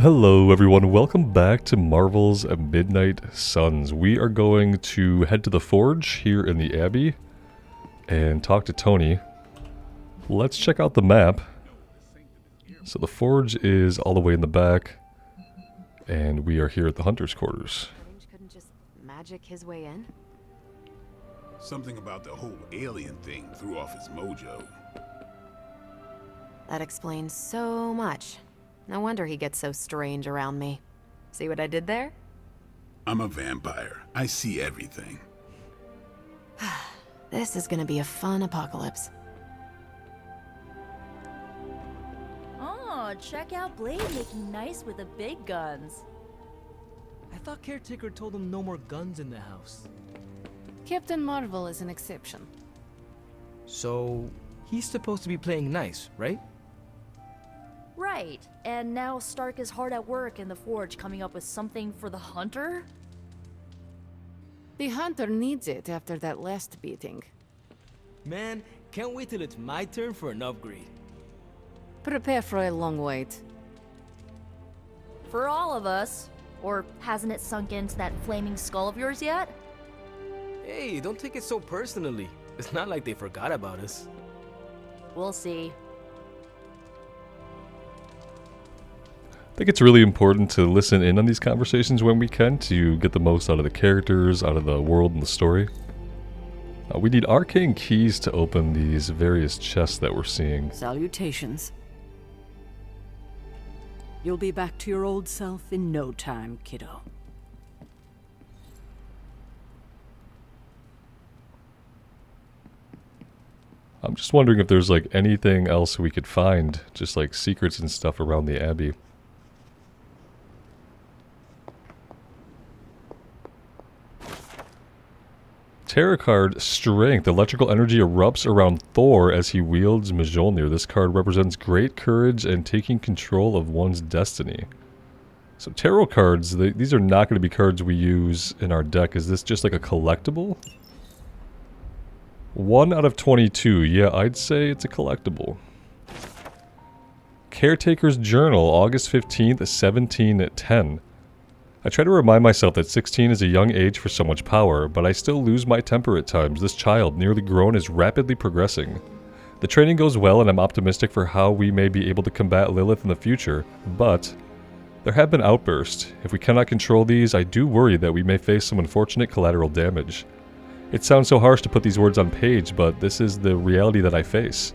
Hello everyone, welcome back to Marvel's Midnight Suns. We are going to head to the Forge here in the Abbey and talk to Tony. Let's check out the map. So the Forge is all the way in the back, and we are here at the Hunter's Quarters. Couldn't just magic his way in? Something about the whole alien thing threw off his mojo. That explains so much. No wonder he gets so strange around me. See what I did there? I'm a vampire. I see everything. This is gonna be a fun apocalypse. Oh, check out Blade making nice with the big guns. I thought Caretaker told him no more guns in the house. Captain Marvel is an exception. So, he's supposed to be playing nice, right? Right, and now Stark is hard at work in the Forge coming up with something for the Hunter? The Hunter needs it after that last beating. Man, can't wait till it's my turn for an upgrade. Prepare for a long wait. For all of us. Or hasn't it sunk into that flaming skull of yours yet? Hey, don't take it so personally. It's not like they forgot about us. We'll see. I think it's really important to listen in on these conversations when we can to get the most out of the characters, out of the world and the story. We need arcane keys to open these various chests that we're seeing. Salutations. You'll be back to your old self in no time, kiddo. I'm just wondering if there's like anything else we could find, just like secrets and stuff around the Abbey. Tarot card, Strength. Electrical energy erupts around Thor as he wields Mjolnir. This card represents great courage and taking control of one's destiny. So tarot cards, these are not going to be cards we use in our deck. Is this just like a collectible? 1 out of 22. Yeah, I'd say it's a collectible. Caretaker's Journal, August 15th, 1710. I try to remind myself that 16 is a young age for so much power, but I still lose my temper at times. This child, nearly grown, is rapidly progressing. The training goes well and I'm optimistic for how we may be able to combat Lilith in the future, but there have been outbursts. If we cannot control these, I do worry that we may face some unfortunate collateral damage. It sounds so harsh to put these words on page, but this is the reality that I face.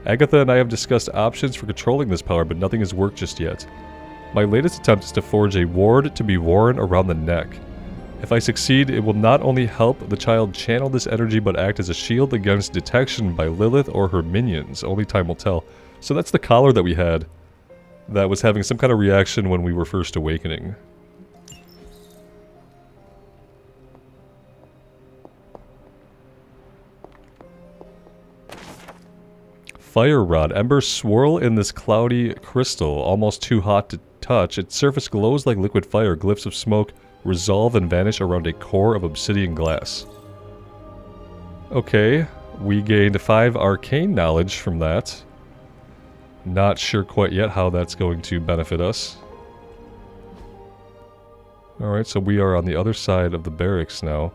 Agatha and I have discussed options for controlling this power, but nothing has worked just yet. My latest attempt is to forge a ward to be worn around the neck. If I succeed, it will not only help the child channel this energy, but act as a shield against detection by Lilith or her minions. Only time will tell. So that's the collar that we had that was having some kind of reaction when we were first awakening. Fire rod. Embers swirl in this cloudy crystal, almost too hot to touch. Its surface glows like liquid fire. Glyphs of smoke resolve and vanish around a core of obsidian glass. Okay, we gained 5 arcane knowledge from that. Not sure quite yet how that's going to benefit us. Alright, so we are on the other side of the barracks now.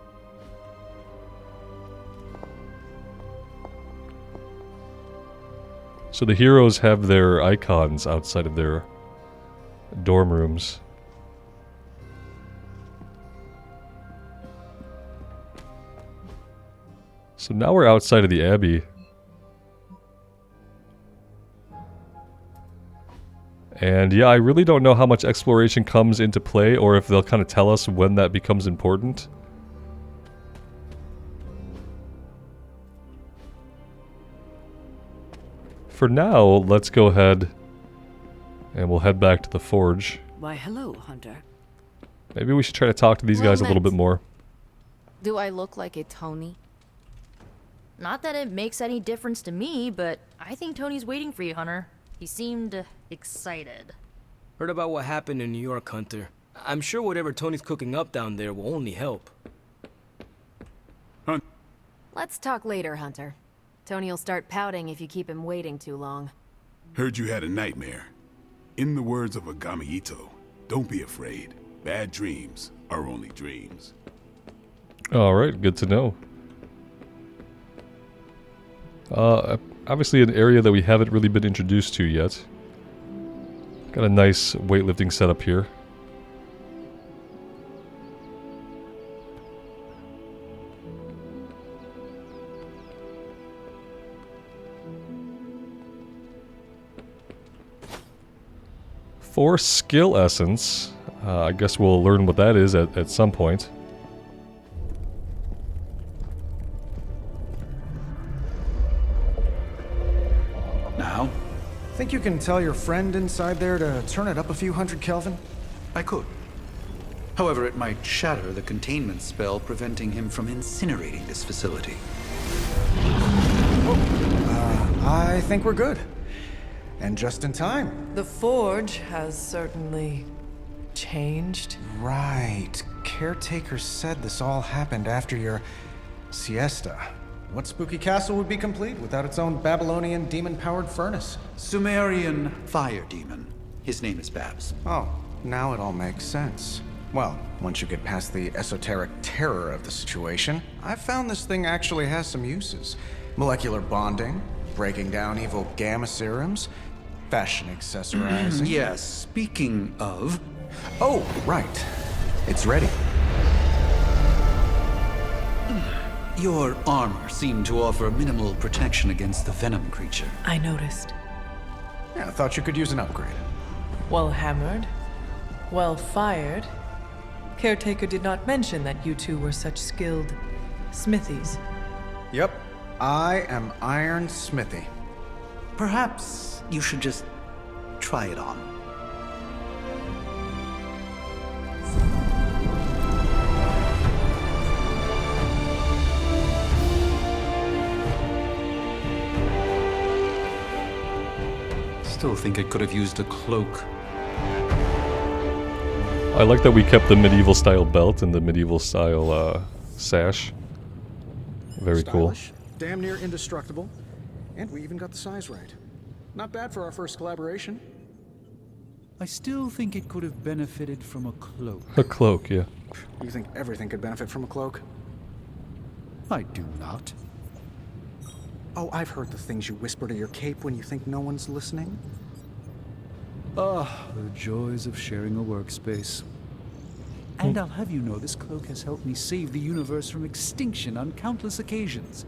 So the heroes have their icons outside of their dorm rooms. So now we're outside of the Abbey. And yeah, I really don't know how much exploration comes into play or if they'll kind of tell us when that becomes important. For now, let's go ahead and we'll head back to the Forge. Why, hello, Hunter. Maybe we should try to talk to these guys a little bit more. Do I look like a Tony? Not that it makes any difference to me, but I think Tony's waiting for you, Hunter. He seemed excited. Heard about what happened in New York, Hunter. I'm sure whatever Tony's cooking up down there will only help. Let's talk later, Hunter. Tony will start pouting if you keep him waiting too long. Heard you had a nightmare. In the words of Agami Ito, don't be afraid. Bad dreams are only dreams. Alright, good to know. Obviously an area that we haven't really been introduced to yet. Got a nice weightlifting setup here. For skill essence, I guess we'll learn what that is at some point. Now? Think you can tell your friend inside there to turn it up a few hundred Kelvin? I could. However, it might shatter the containment spell preventing him from incinerating this facility. I think we're good. And just in time. The forge has certainly changed. Right. Caretaker said this all happened after your siesta. What spooky castle would be complete without its own Babylonian demon-powered furnace? Sumerian fire demon. His name is Babs. Oh, now it all makes sense. Well, once you get past the esoteric terror of the situation, I've found this thing actually has some uses. Molecular bonding, breaking down evil gamma serums, fashion accessorizing. Yes, speaking of... Oh, right. It's ready. Your armor seemed to offer minimal protection against the venom creature. I noticed. Yeah, I thought you could use an upgrade. Well hammered. Well fired. Caretaker did not mention that you two were such skilled smithies. Yep. I am Iron Smithy. Perhaps you should just try it on. Still think it could have used a cloak. I like that we kept the medieval style belt and the medieval style sash. Very Stylish, damn near indestructible, and we even got the size right. Not bad for our first collaboration. I still think it could have benefited from a cloak. cool. A cloak, yeah. You think everything could benefit from a cloak? I do not. Oh, I've heard the things you whisper to your cape when you think no one's listening. Ah, the joys of sharing a workspace. And I'll have you know this cloak has helped me save the universe from extinction on countless occasions.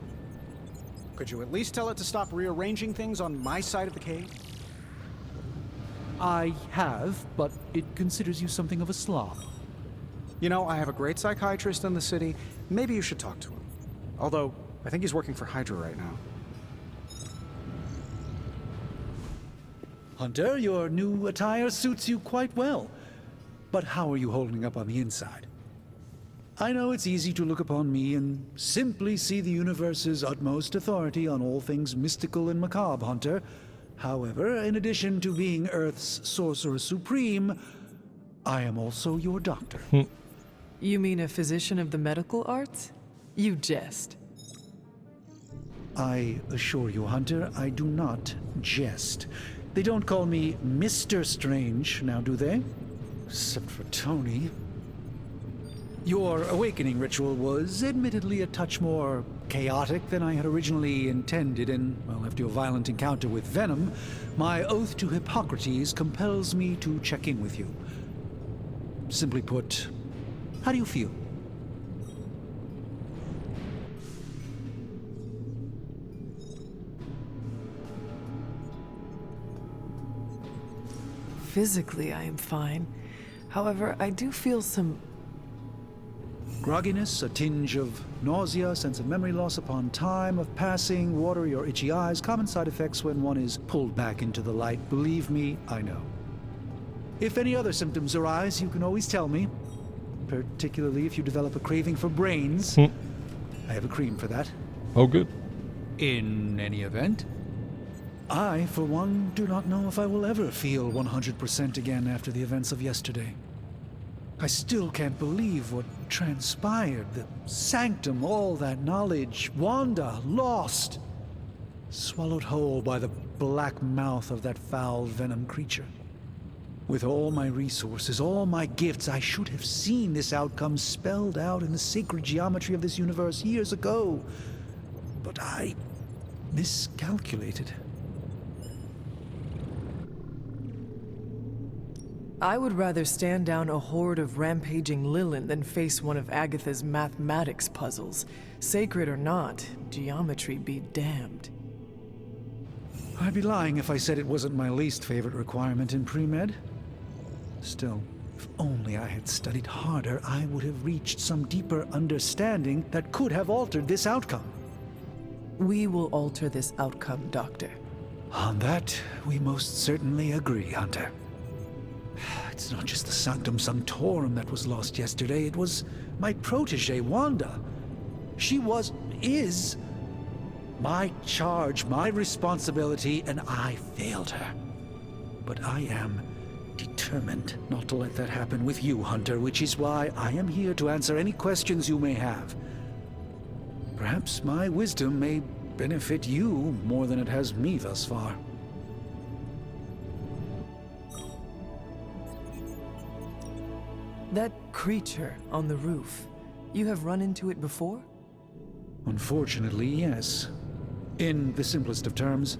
Could you at least tell it to stop rearranging things on my side of the cave? I have, but it considers you something of a slob. You know, I have a great psychiatrist in the city. Maybe you should talk to him. Although, I think he's working for Hydra right now. Hunter, your new attire suits you quite well. But how are you holding up on the inside? I know it's easy to look upon me and simply see the universe's utmost authority on all things mystical and macabre, Hunter. However, in addition to being Earth's sorcerer supreme, I am also your doctor. You mean a physician of the medical arts? You jest. I assure you, Hunter, I do not jest. They don't call me Mr. Strange, now do they? Except for Tony. Your awakening ritual was admittedly a touch more chaotic than I had originally intended, and, well, after your violent encounter with Venom, my oath to Hippocrates compels me to check in with you. Simply put, how do you feel? Physically, I am fine. However, I do feel some... Grogginess, a tinge of nausea, sense of memory loss upon time of passing, watery or itchy eyes, common side effects when one is pulled back into the light. Believe me, I know. If any other symptoms arise, you can always tell me. Particularly if you develop a craving for brains. I have a cream for that. Oh, good. In any event, I, for one, do not know if I will ever feel 100% again after the events of yesterday. I still can't believe what transpired. The sanctum, all that knowledge, Wanda, lost. Swallowed whole by the black mouth of that foul venom creature. With all my resources, all my gifts, I should have seen this outcome spelled out in the sacred geometry of this universe years ago. But I miscalculated. I would rather stand down a horde of rampaging Lilin than face one of Agatha's mathematics puzzles. Sacred or not, geometry be damned. I'd be lying if I said it wasn't my least favorite requirement in pre-med. Still, if only I had studied harder, I would have reached some deeper understanding that could have altered this outcome. We will alter this outcome, Doctor. On that, we most certainly agree, Hunter. It's not just the sanctum sanctorum that was lost yesterday, it was my protege, Wanda. She is my charge, my responsibility, and I failed her. But I am determined not to let that happen with you, Hunter, which is why I am here to answer any questions you may have. Perhaps my wisdom may benefit you more than it has me thus far. That creature on the roof, you have run into it before? Unfortunately, yes. In the simplest of terms,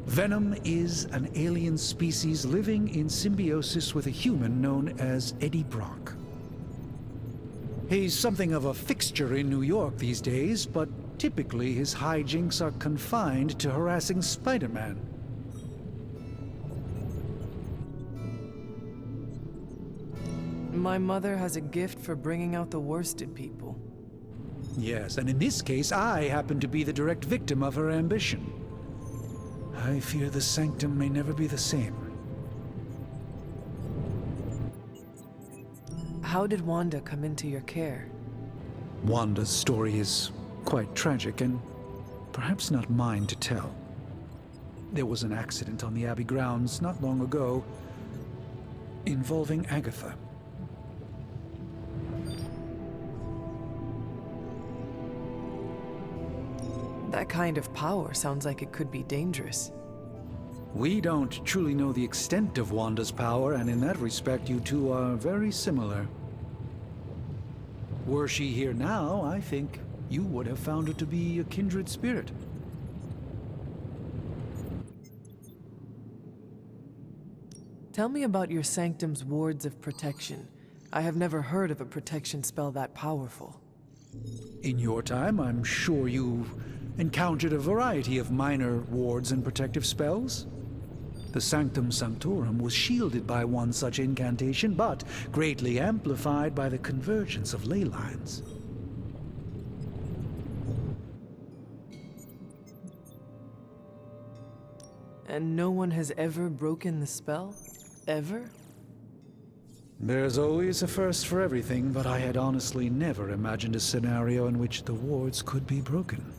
Venom is an alien species living in symbiosis with a human known as Eddie Brock. He's something of a fixture in New York these days, but typically his hijinks are confined to harassing Spider-Man. My mother has a gift for bringing out the worst in people. Yes, and in this case, I happen to be the direct victim of her ambition. I fear the sanctum may never be the same. How did Wanda come into your care? Wanda's story is quite tragic and perhaps not mine to tell. There was an accident on the Abbey grounds not long ago involving Agatha. That kind of power sounds like it could be dangerous. We don't truly know the extent of Wanda's power, and in that respect, you two are very similar. Were she here now, I think you would have found her to be a kindred spirit. Tell me about your sanctum's wards of protection. I have never heard of a protection spell that powerful. In your time, I'm sure you encountered a variety of minor wards and protective spells. The sanctum sanctorum was shielded by one such incantation, but greatly amplified by the convergence of ley lines. And no one has ever broken the spell? Ever? There's always a first for everything, but I had honestly never imagined a scenario in which the wards could be broken.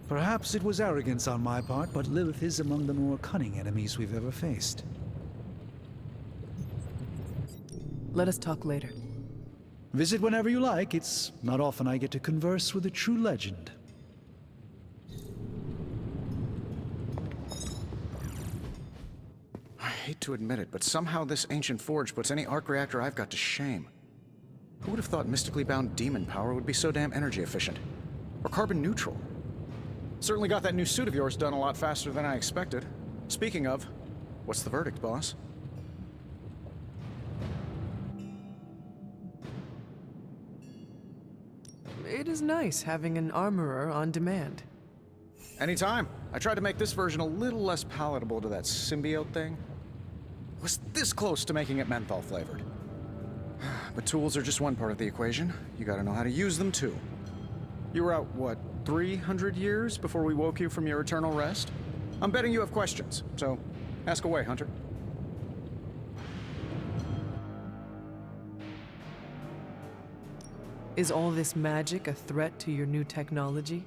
Perhaps it was arrogance on my part, but Lilith is among the more cunning enemies we've ever faced. Let us talk later. Visit whenever you like. It's not often I get to converse with a true legend. I hate to admit it, but somehow this ancient forge puts any arc reactor I've got to shame. Who would have thought mystically bound demon power would be so damn energy efficient? Or carbon neutral? Certainly got that new suit of yours done a lot faster than I expected. Speaking of, what's the verdict, boss? It is nice having an armorer on demand. Anytime. I tried to make this version a little less palatable to that symbiote thing. Was this close to making it menthol flavored. But tools are just one part of the equation. You gotta know how to use them too. You were out, what, 300 years before we woke you from your eternal rest? I'm betting you have questions, so ask away, Hunter. Is all this magic a threat to your new technology?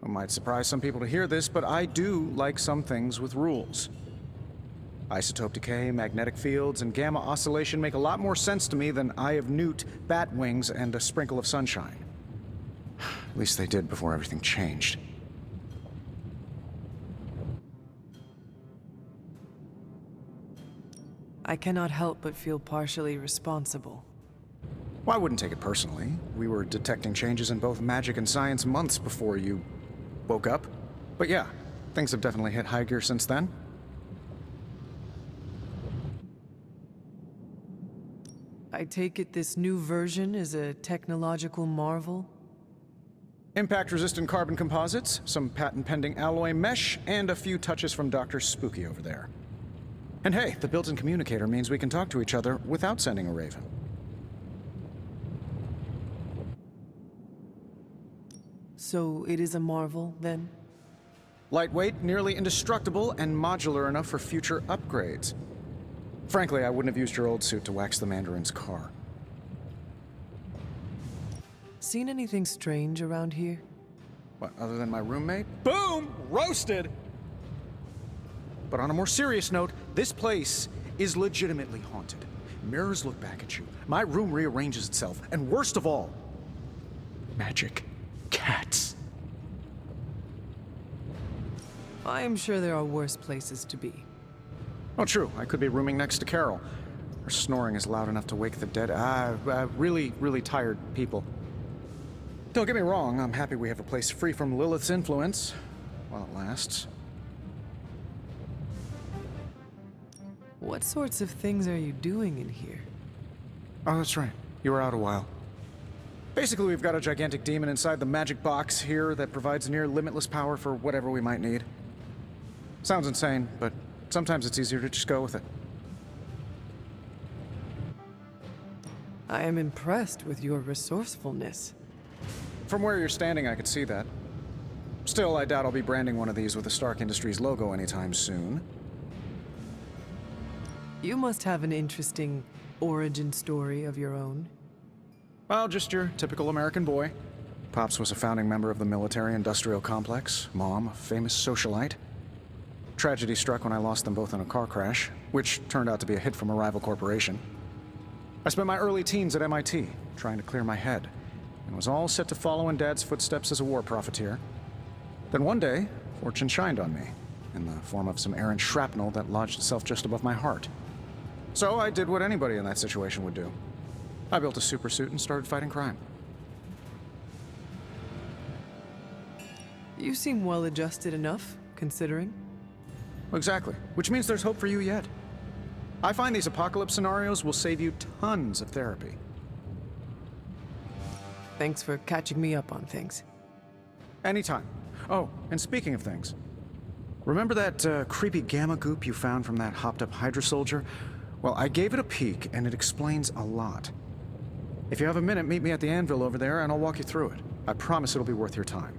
It might surprise some people to hear this, but I do like some things with rules. Isotope decay, magnetic fields, and gamma oscillation make a lot more sense to me than Eye of Newt, bat wings, and a sprinkle of sunshine. At least they did before everything changed. I cannot help but feel partially responsible. Well, I wouldn't take it personally. We were detecting changes in both magic and science months before you woke up. But yeah, things have definitely hit high gear since then. I take it this new version is a technological marvel? Impact-resistant carbon composites, some patent-pending alloy mesh, and a few touches from Dr. Spooky over there. And hey, the built-in communicator means we can talk to each other without sending a raven. So it is a marvel, then? Lightweight, nearly indestructible, and modular enough for future upgrades. Frankly, I wouldn't have used your old suit to wax the Mandarin's car. Seen anything strange around here? What, other than my roommate? Boom! Roasted! But on a more serious note, this place is legitimately haunted. Mirrors look back at you. My room rearranges itself. And worst of all, magic cats. I am sure there are worse places to be. Oh, true. I could be rooming next to Carol. Her snoring is loud enough to wake the dead. Really, really tired people. Don't get me wrong, I'm happy we have a place free from Lilith's influence, while it lasts. What sorts of things are you doing in here? Oh, that's right. You were out a while. Basically, we've got a gigantic demon inside the magic box here that provides near limitless power for whatever we might need. Sounds insane, but sometimes it's easier to just go with it. I am impressed with your resourcefulness. From where you're standing, I could see that. Still, I doubt I'll be branding one of these with the Stark Industries logo anytime soon. You must have an interesting origin story of your own. Well, just your typical American boy. Pops was a founding member of the military-industrial complex. Mom, a famous socialite. Tragedy struck when I lost them both in a car crash, which turned out to be a hit from a rival corporation. I spent my early teens at MIT, trying to clear my head, and was all set to follow in Dad's footsteps as a war profiteer. Then one day, fortune shined on me, in the form of some errant shrapnel that lodged itself just above my heart. So I did what anybody in that situation would do. I built a supersuit and started fighting crime. You seem well adjusted enough, considering. Exactly, which means there's hope for you yet. I find these apocalypse scenarios will save you tons of therapy. Thanks for catching me up on things. Anytime. Oh, and speaking of things, remember that creepy gamma goop you found from that hopped-up Hydra soldier? Well, I gave it a peek, and it explains a lot. If you have a minute, meet me at the anvil over there, and I'll walk you through it. I promise it'll be worth your time.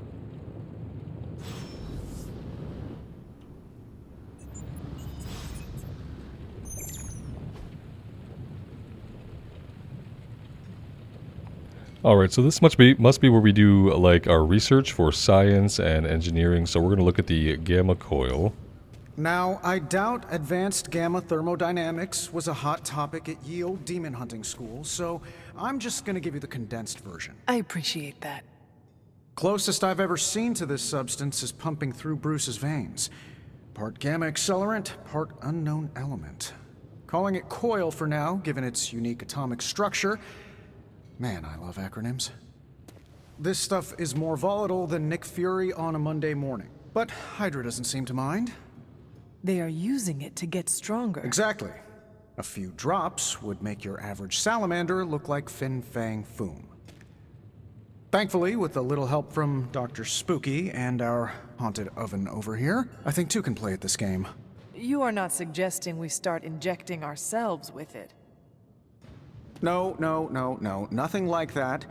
Alright, so this must be where we do like our research for science and engineering, so we're going to look at the gamma coil. Now, I doubt advanced gamma thermodynamics was a hot topic at ye old demon hunting school, so I'm just gonna give you the condensed version. I appreciate that. Closest I've ever seen to this substance is pumping through Bruce's veins. Part gamma accelerant, part unknown element. Calling it coil for now, given its unique atomic structure. Man, I love acronyms. This stuff is more volatile than Nick Fury on a Monday morning. But Hydra doesn't seem to mind. They are using it to get stronger. Exactly. A few drops would make your average salamander look like Fin Fang Foom. Thankfully, with a little help from Dr. Spooky and our haunted oven over here, I think two can play at this game. You are not suggesting we start injecting ourselves with it. No, nothing like that.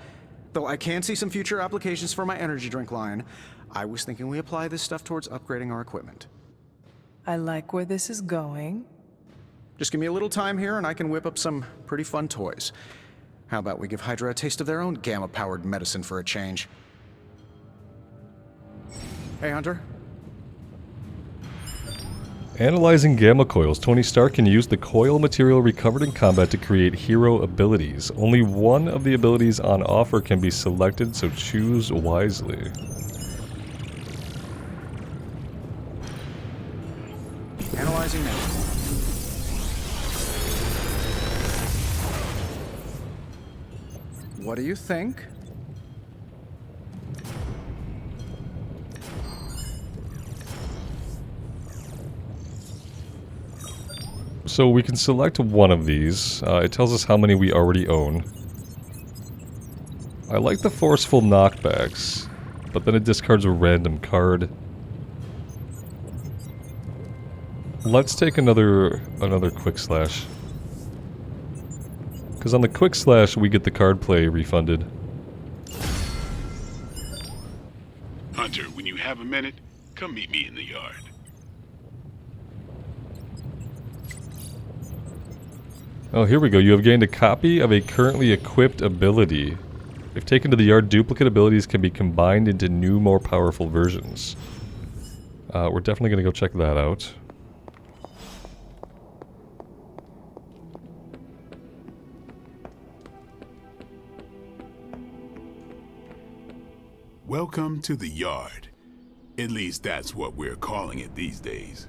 Though I can see some future applications for my energy drink line. I was thinking we apply this stuff towards upgrading our equipment. I like where this is going. Just give me a little time here and I can whip up some pretty fun toys. How about we give Hydra a taste of their own gamma-powered medicine for a change? Hey, Hunter. Analyzing gamma coils, Tony Stark can use the coil material recovered in combat to create hero abilities. Only one of the abilities on offer can be selected, so choose wisely. Analyzing now. What do you think? So we can select one of these. It tells us how many we already own. I like the forceful knockbacks, but then it discards a random card. Let's take another quick slash. Because on the quick slash we get the card play refunded. Hunter, when you have a minute, come meet me in the yard. Oh, here we go. You have gained a copy of a currently equipped ability. If taken to the yard, duplicate abilities can be combined into new, more powerful versions. We're definitely going to go check that out. Welcome to the yard. At least that's what we're calling it these days.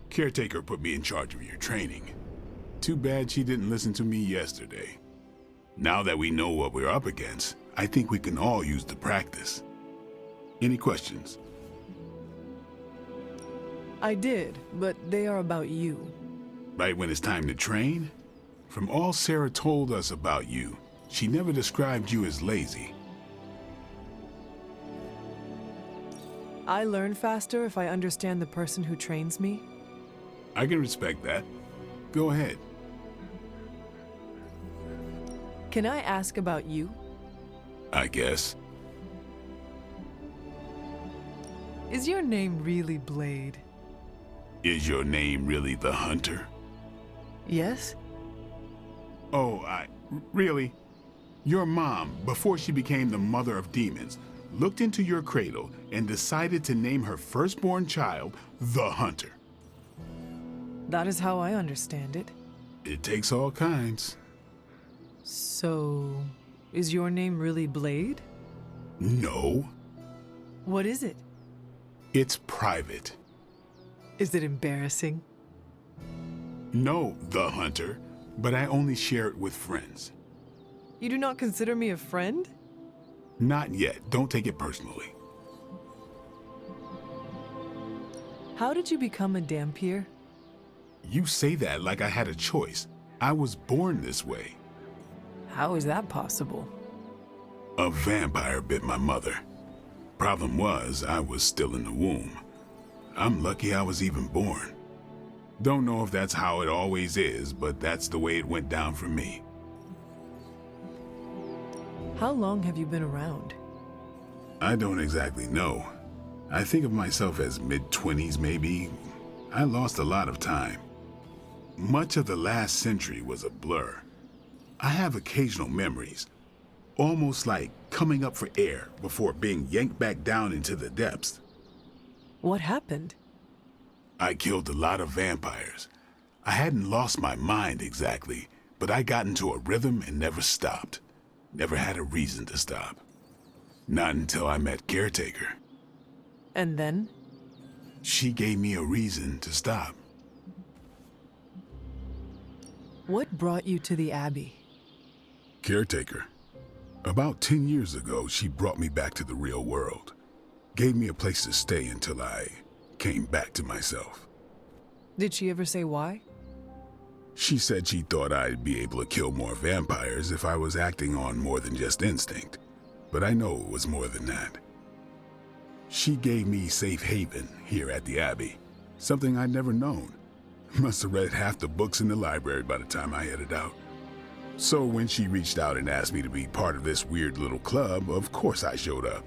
Caretaker put me in charge of your training. Too bad she didn't listen to me yesterday. Now that we know what we're up against, I think we can all use the practice. Any questions? I did, but they are about you. Right when it's time to train? From all Sarah told us about you, she never described you as lazy. I learn faster if I understand the person who trains me. I can respect that. Go ahead. Can I ask about you? I guess. Is your name really Blade? Is your name really the Hunter? Yes? Oh, really? Your mom, before she became the mother of demons, looked into your cradle and decided to name her firstborn child the Hunter. That is how I understand it. It takes all kinds. So, is your name really Blade? No. What is it? It's private. Is it embarrassing? No, the Hunter, but I only share it with friends. You do not consider me a friend? Not yet. Don't take it personally. How did you become a Dampier? You say that like I had a choice. I was born this way. How is that possible? A vampire bit my mother. Problem was, I was still in the womb. I'm lucky I was even born. Don't know if that's how it always is, but that's the way it went down for me. How long have you been around? I don't exactly know. I think of myself as mid-20s maybe. I lost a lot of time. Much of the last century was a blur. I have occasional memories, almost like coming up for air before being yanked back down into the depths. What happened? I killed a lot of vampires. I hadn't lost my mind exactly, but I got into a rhythm and never stopped. Never had a reason to stop. Not until I met Caretaker. And then? She gave me a reason to stop. What brought you to the Abbey? Caretaker. About 10 years ago, she brought me back to the real world. Gave me a place to stay until I came back to myself. Did she ever say why? She said she thought I'd be able to kill more vampires if I was acting on more than just instinct. But I know it was more than that. She gave me safe haven here at the Abbey. Something I'd never known. Must have read half the books in the library by the time I headed out. So when she reached out and asked me to be part of this weird little club, of course I showed up.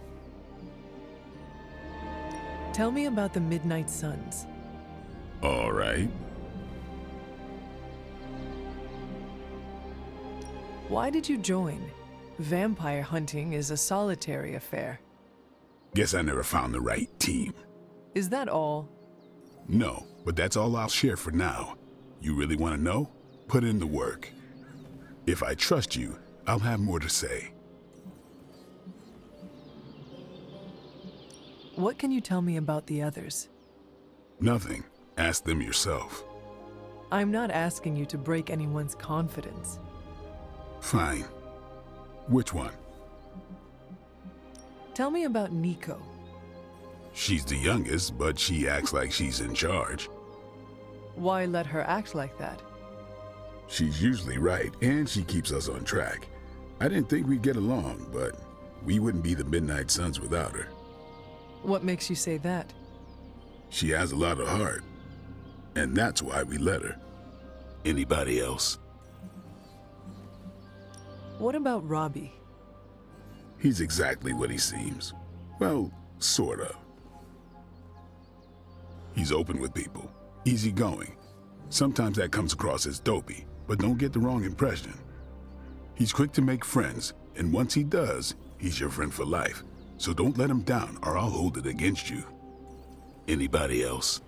Tell me about the Midnight Suns. All right. Why did you join? Vampire hunting is a solitary affair. Guess I never found the right team. Is that all? No, but that's all I'll share for now. You really want to know? Put in the work. If I trust you, I'll have more to say. What can you tell me about the others? Nothing. Ask them yourself. I'm not asking you to break anyone's confidence. Fine. Which one? Tell me about Nico. She's the youngest, but she acts like she's in charge. Why let her act like that? She's usually right, and she keeps us on track. I didn't think we'd get along, but we wouldn't be the Midnight Suns without her. What makes you say that? She has a lot of heart, and that's why we let her. Anybody else? What about Robbie? He's exactly what he seems. Well, sort of. He's open with people, easygoing. Sometimes that comes across as dopey, but don't get the wrong impression. He's quick to make friends, and once he does, he's your friend for life. So don't let him down or I'll hold it against you. Anybody else?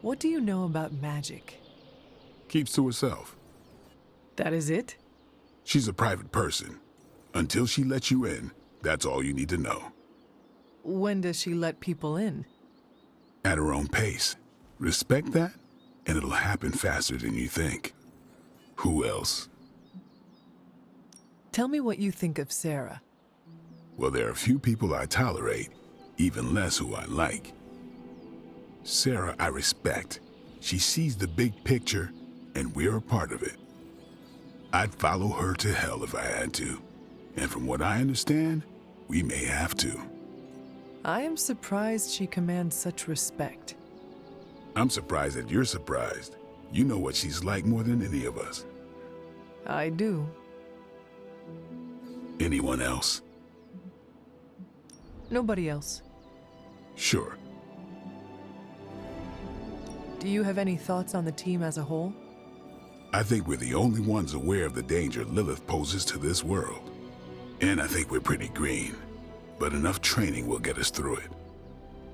What do you know about magic? Keeps to herself. That is it? She's a private person. Until she lets you in, that's all you need to know. When does she let people in? At her own pace. Respect that, and it'll happen faster than you think. Who else? Tell me what you think of Sarah. Well, there are few people I tolerate, even less who I like. Sarah I respect. She sees the big picture, and we're a part of it. I'd follow her to hell if I had to. And from what I understand, we may have to. I am surprised she commands such respect. I'm surprised that you're surprised. You know what she's like more than any of us. I do. Anyone else? Nobody else. Sure. Do you have any thoughts on the team as a whole? I think we're the only ones aware of the danger Lilith poses to this world. And I think we're pretty green. But enough training will get us through it.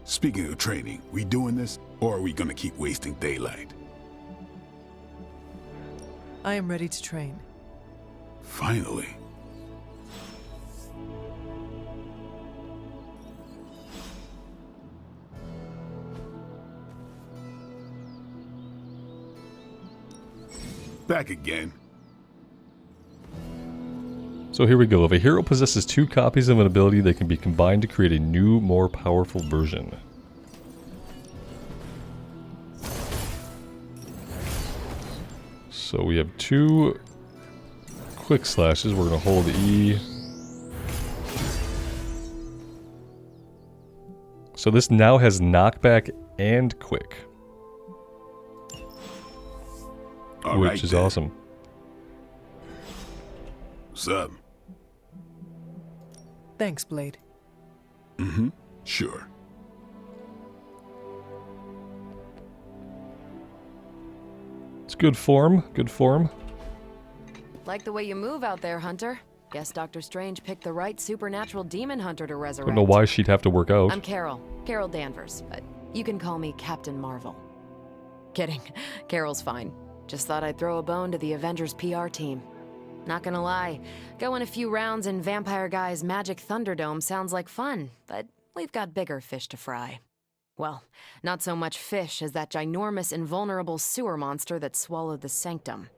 Speaking of training, we doing this, or are we gonna keep wasting daylight? I am ready to train. Finally. Back again. So here we go. If a hero possesses 2 copies of an ability, they can be combined to create a new, more powerful version. So we have 2 quick slashes. We're going to hold E. So this now has knockback and quick. Which is awesome. Sub. Thanks, Blade. Mm-hmm. Sure. It's good form. Good form. Like the way you move out there, Hunter. Guess Dr. Strange picked the right supernatural demon hunter to resurrect. Don't know why she'd have to work out. I'm Carol. Carol Danvers, but you can call me Captain Marvel. Kidding. Carol's fine. Just thought I'd throw a bone to the Avengers PR team. Not gonna lie, going a few rounds in Vampire Guy's Magic Thunderdome sounds like fun, but we've got bigger fish to fry. Well, not so much fish as that ginormous invulnerable sewer monster that swallowed the sanctum.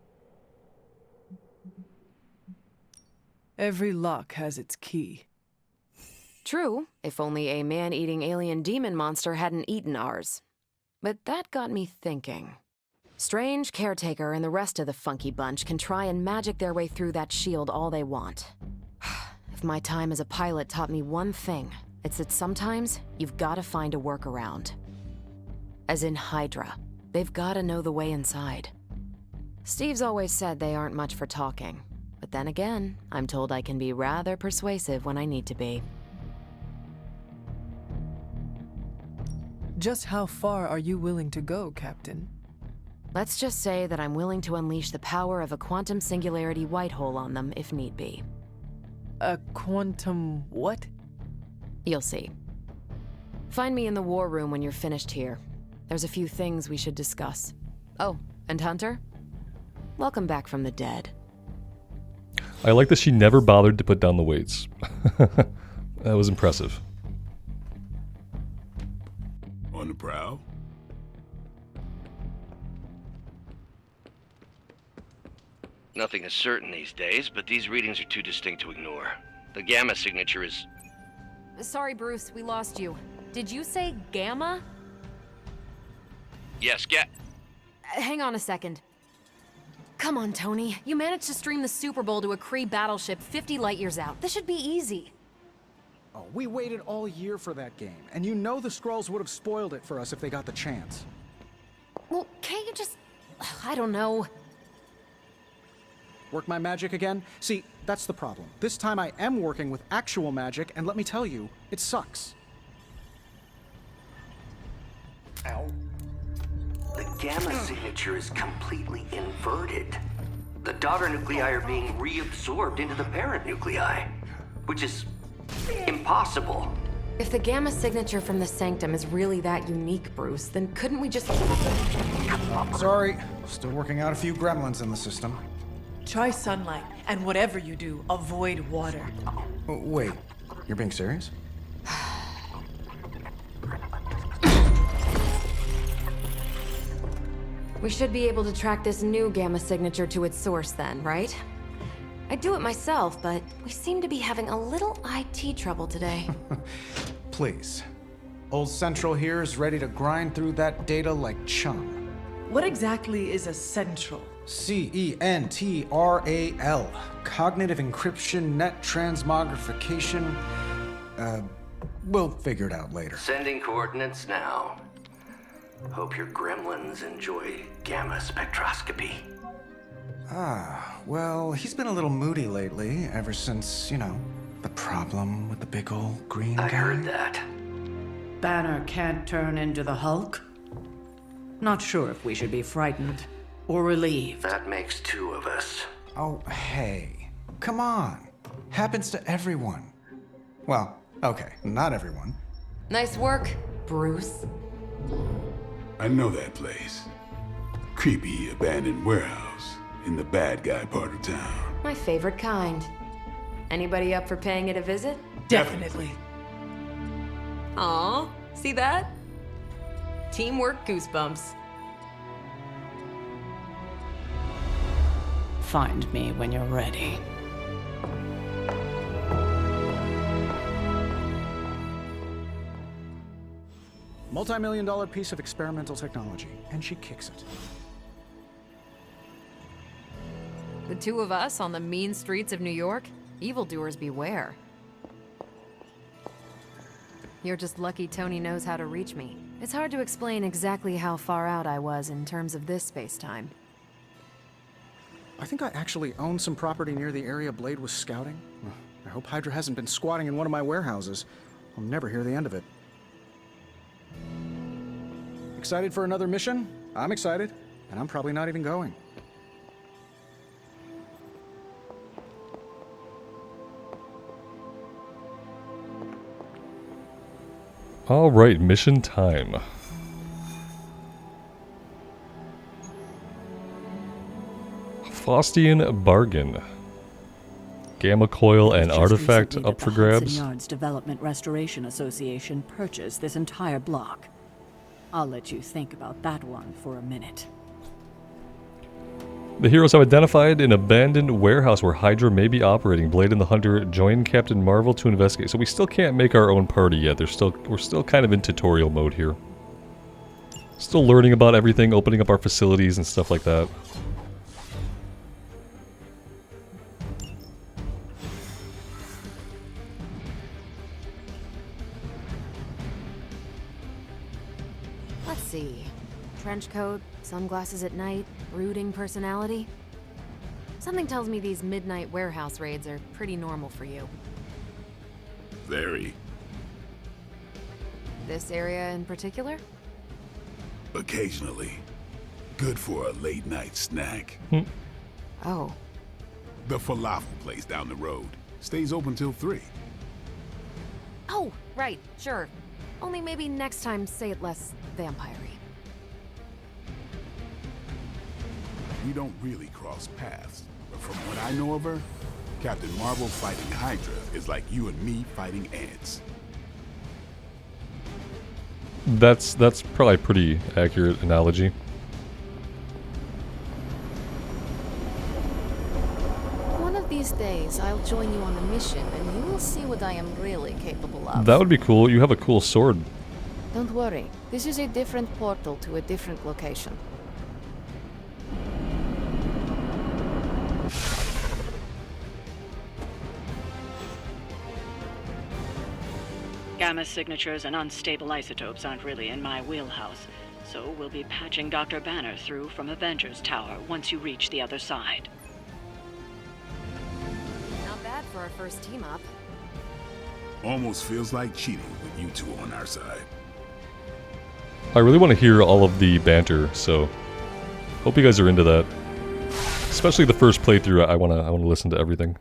Every lock has its key. True, if only a man-eating alien demon monster hadn't eaten ours. But that got me thinking. Strange, Caretaker, and the rest of the funky bunch can try and magic their way through that shield all they want. If my time as a pilot taught me one thing, it's that sometimes you've gotta find a workaround. As in Hydra, they've gotta know the way inside. Steve's always said they aren't much for talking, but then again, I'm told I can be rather persuasive when I need to be. Just how far are you willing to go, Captain? Let's just say that I'm willing to unleash the power of a quantum singularity white hole on them if need be. A quantum what? You'll see. Find me in the war room when you're finished here. There's a few things we should discuss. Oh, and Hunter? Welcome back from the dead. I like that she never bothered to put down the weights. That was impressive. On the prowl? Nothing is certain these days, but these readings are too distinct to ignore. The gamma signature is... Sorry, Bruce, we lost you. Did you say gamma? Yes, Hang on a second. Come on, Tony. You managed to stream the Super Bowl to a Kree battleship 50 light years out. This should be easy. Oh, we waited all year for that game, and you know the Skrulls would have spoiled it for us if they got the chance. Well, can't you just... I don't know. Work my magic again? See, that's the problem. This time I am working with actual magic, and let me tell you, it sucks. Ow. The gamma signature is completely inverted. The daughter nuclei are being reabsorbed into the parent nuclei, which is impossible. If the gamma signature from the sanctum is really that unique, Bruce, then couldn't we just... Sorry, still working out a few gremlins in the system. Try sunlight, and whatever you do, avoid water. Oh, wait, you're being serious? We should be able to track this new gamma signature to its source then, right? I'd do it myself, but we seem to be having a little IT trouble today. Please. Old Central here is ready to grind through that data like chum. What exactly is a central? CENTRAL. Cognitive encryption, net transmogrification. We'll figure it out later. Sending coordinates now. Hope your gremlins enjoy gamma spectroscopy. Ah, well, he's been a little moody lately, ever since, the problem with the big old green guy. I heard that. Banner can't turn into the Hulk? Not sure if we should be frightened or relieved. That makes two of us. Oh, hey. Come on. Happens to everyone. Well, okay, not everyone. Nice work, Bruce. I know that place. Creepy abandoned warehouse in the bad guy part of town. My favorite kind. Anybody up for paying it a visit? Definitely. Aw, see that? Teamwork goosebumps. Find me when you're ready. Multi-million-dollar piece of experimental technology, and she kicks it. The two of us on the mean streets of New York? Evildoers beware. You're just lucky Tony knows how to reach me. It's hard to explain exactly how far out I was in terms of this space-time. I think I actually own some property near the area Blade was scouting. I hope Hydra hasn't been squatting in one of my warehouses. I'll never hear the end of it. Excited for another mission? I'm excited, and I'm probably not even going. All right, mission time. Faustian bargain. Gamma coil and Just artifact recently up for that the Hudson grabs. Yards Development Restoration Association purchased this entire block. I'll let you think about that one for a minute. The heroes have identified an abandoned warehouse where Hydra may be operating. Blade and the Hunter join Captain Marvel to investigate. So we still can't make our own party yet. We're still kind of in tutorial mode here. Still learning about everything, opening up our facilities and stuff like that. Let's see. Trench coat, sunglasses at night, brooding personality. Something tells me these midnight warehouse raids are pretty normal for you. Very. This area in particular? Occasionally. Good for a late night snack. Oh. The falafel place down the road stays open till 3. Oh, right, sure. Only maybe next time say it less vampire-y. We don't really cross paths, but from what I know of her, Captain Marvel fighting Hydra is like you and me fighting ants. That's probably a pretty accurate analogy. of these days, I'll join you on a mission, and you will see what I am really capable of. That would be cool. You have a cool sword. Don't worry. This is a different portal to a different location. Gamma signatures and unstable isotopes aren't really in my wheelhouse, so we'll be patching Dr. Banner through from Avengers Tower once you reach the other side. Not bad for our first team up. Almost feels like cheating with you two on our side. I really want to hear all of the banter, so hope you guys are into that. Especially the first playthrough, I wanna listen to everything.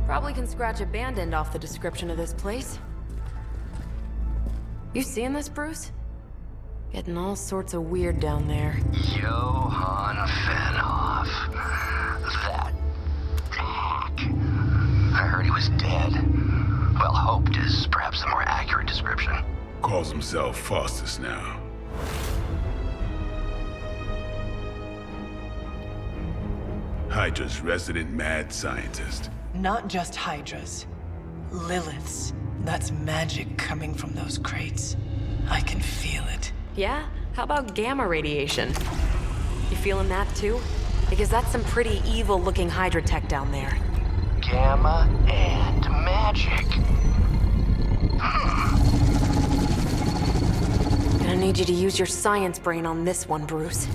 Probably can scratch abandoned off the description of this place. You seeing this, Bruce? Getting all sorts of weird down there. Johann Fenhoff. That hack. I heard he was dead. Well, hoped is perhaps the more accurate description. Calls himself Faustus now. Hydra's resident mad scientist. Not just Hydras. Liliths. That's magic coming from those crates. I can feel it. Yeah? How about gamma radiation? You feeling that too? Because that's some pretty evil-looking Hydra tech down there. Gamma and magic. Gonna need you to use your science brain on this one, Bruce.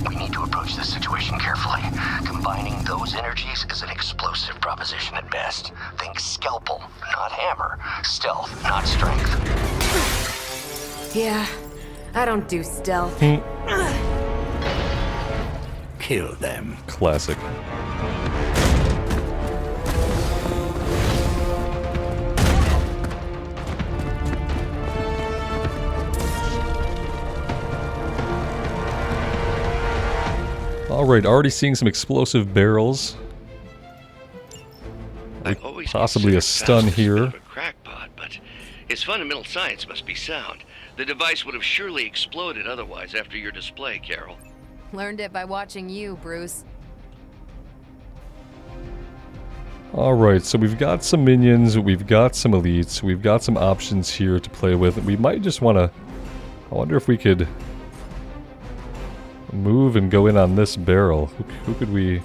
We need to approach this situation carefully. Combining those energies is an explosive proposition at best. Think scalpel, not hammer. Stealth, not strength. Yeah, I don't do stealth. Kill them. Classic. Alright, already seeing some explosive barrels. Possibly a stun here. A crackpot, but his fundamental science must be sound. The device would have surely exploded otherwise after your display, Carol. Learned it by watching you, Bruce. Alright, so we've got some minions, we've got some elites, we've got some options here to play with. We might just want to... I wonder if we could move and go in on this barrel. Who could we...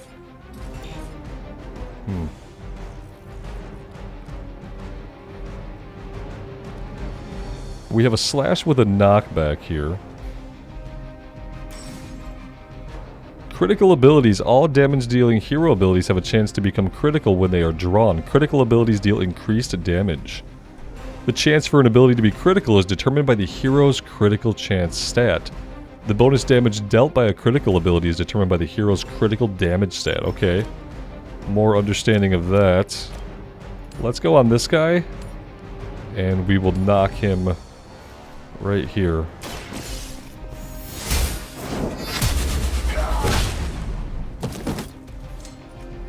We have a slash with a knockback here. Critical abilities. All damage-dealing hero abilities have a chance to become critical when they are drawn. Critical abilities deal increased damage. The chance for an ability to be critical is determined by the hero's critical chance stat. The bonus damage dealt by a critical ability is determined by the hero's critical damage stat. Okay. More understanding of that. Let's go on this guy. And we will knock him right here.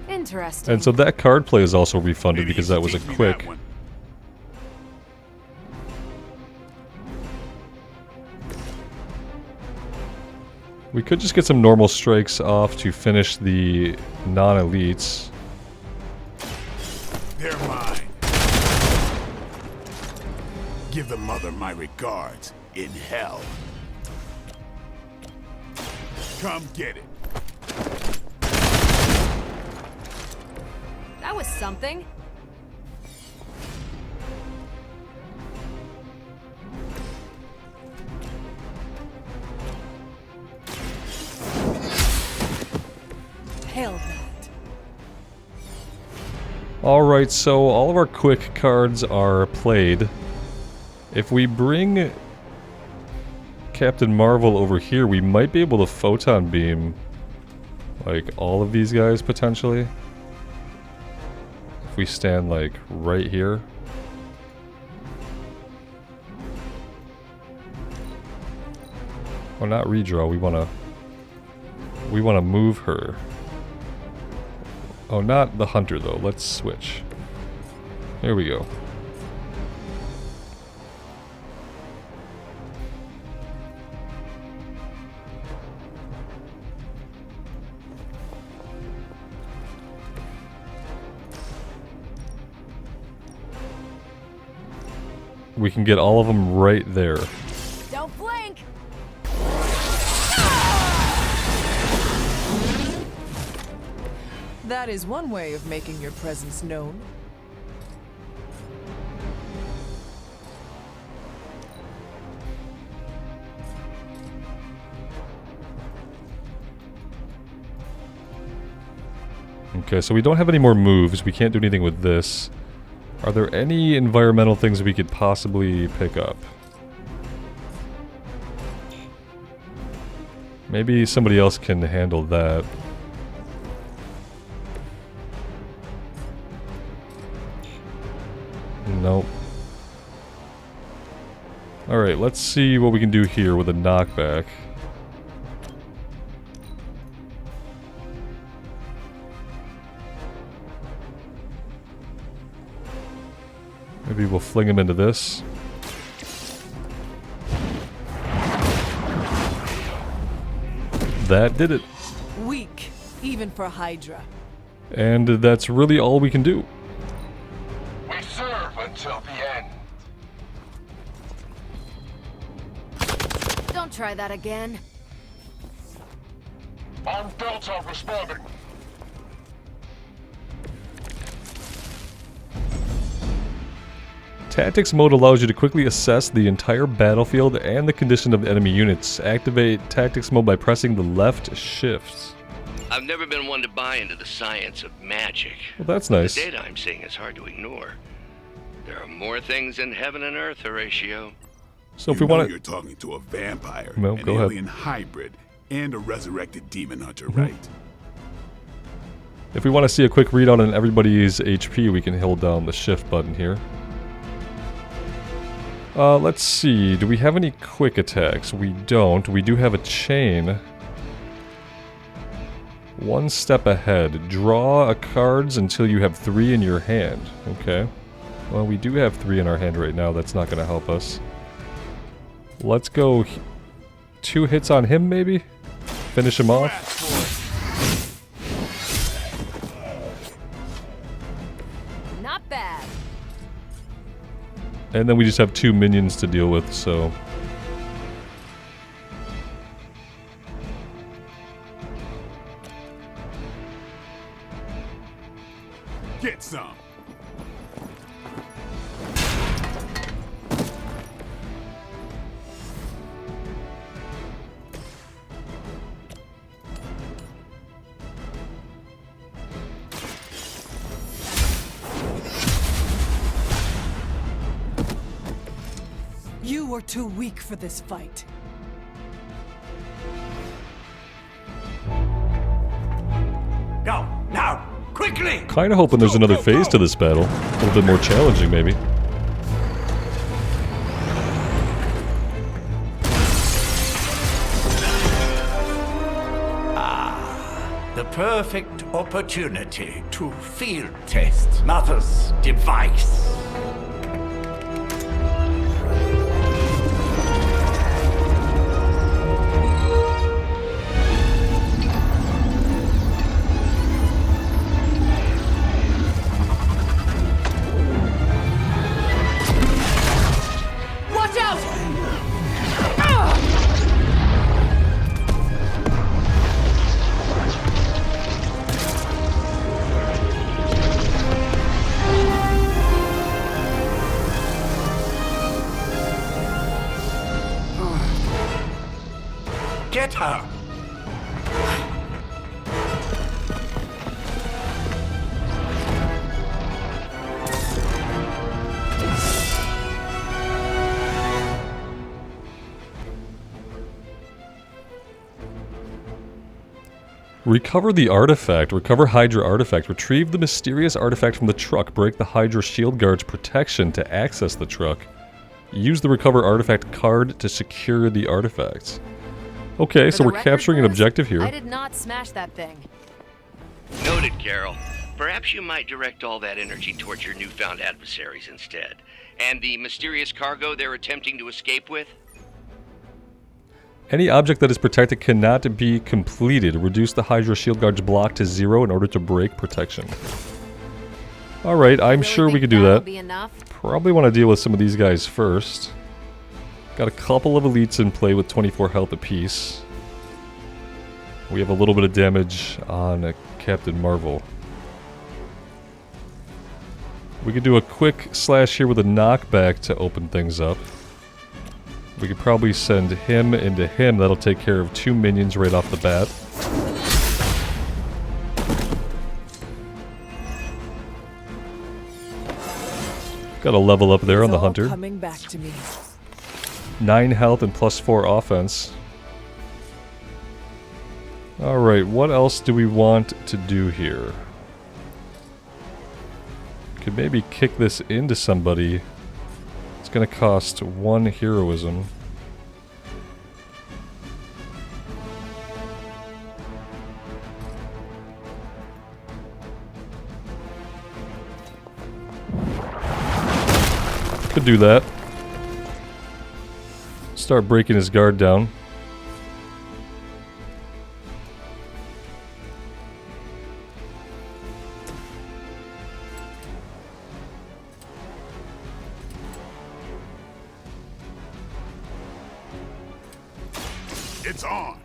Interesting. And so that card play is also refunded because that was a quick. We could just get some normal strikes off to finish the non-elites. They're mine. Give the mother my regards in hell. Come get it. That was something. Hell that. Alright, so all of our quick cards are played. If we bring Captain Marvel over here, we might be able to photon beam like all of these guys potentially. If we stand like right here. Or not redraw, we wanna move her. Oh, not the hunter though. Let's switch. There we go. We can get all of them right there. Don't blink! That is one way of making your presence known. Okay, so we don't have any more moves. We can't do anything with this. Are there any environmental things we could possibly pick up? Maybe somebody else can handle that. Nope. Alright, let's see what we can do here with a knockback. Maybe we'll fling him into this. That did it. Weak, even for Hydra. And that's really all we can do. We serve until the end. Don't try that again. On Delta responding. Tactics mode allows you to quickly assess the entire battlefield and the condition of enemy units. Activate tactics mode by pressing the left shift. I've never been one to buy into the science of magic. Well, that's nice. The data I'm seeing is hard to ignore. There are more things in heaven and earth, Horatio. So if we want to... You're talking to a vampire, No, an go ahead. alien hybrid, and a resurrected demon hunter, right? If we want to see a quick readout on everybody's HP, we can hold down the shift button here. Let's see. Do we have any quick attacks? We don't. We do have a chain. One step ahead. Draw a cards until you have 3 in your hand. Okay. Well, we do have 3 in our hand right now. That's not going to help us. Let's go 2 hits on him, maybe? Finish him off. Not bad. And then we just have 2 minions to deal with, so... Get some. You were too weak for this fight. Go, now, quickly! Kinda hoping there's another phase to this battle. A little bit more challenging, maybe. The perfect opportunity to field test Mother's device. Watch out! Get her! Recover the artifact. Recover Hydra artifact. Retrieve the mysterious artifact from the truck. Break the Hydra shield guard's protection to access the truck. Use the recover artifact card to secure the artifacts. Okay, For so the we're record, capturing an Bruce, objective here. I did not smash that thing. Noted, Carol. Perhaps you might direct all that energy towards your newfound adversaries instead. And the mysterious cargo they're attempting to escape with? Any object that is protected cannot be completed. Reduce the Hydra shield guard's block to 0 in order to break protection. Alright, I'm sure we could do that. Probably want to deal with some of these guys first. Got a couple of elites in play with 24 health apiece. We have a little bit of damage on Captain Marvel. We could do a quick slash here with a knockback to open things up. We could probably send him into him. That'll take care of 2 minions right off the bat. Got a level up there on the hunter. Coming back to me. 9 health and +4 offense. Alright, what else do we want to do here? Could maybe kick this into somebody. It's gonna cost 1 heroism. Could do that. Start breaking his guard down. It's on.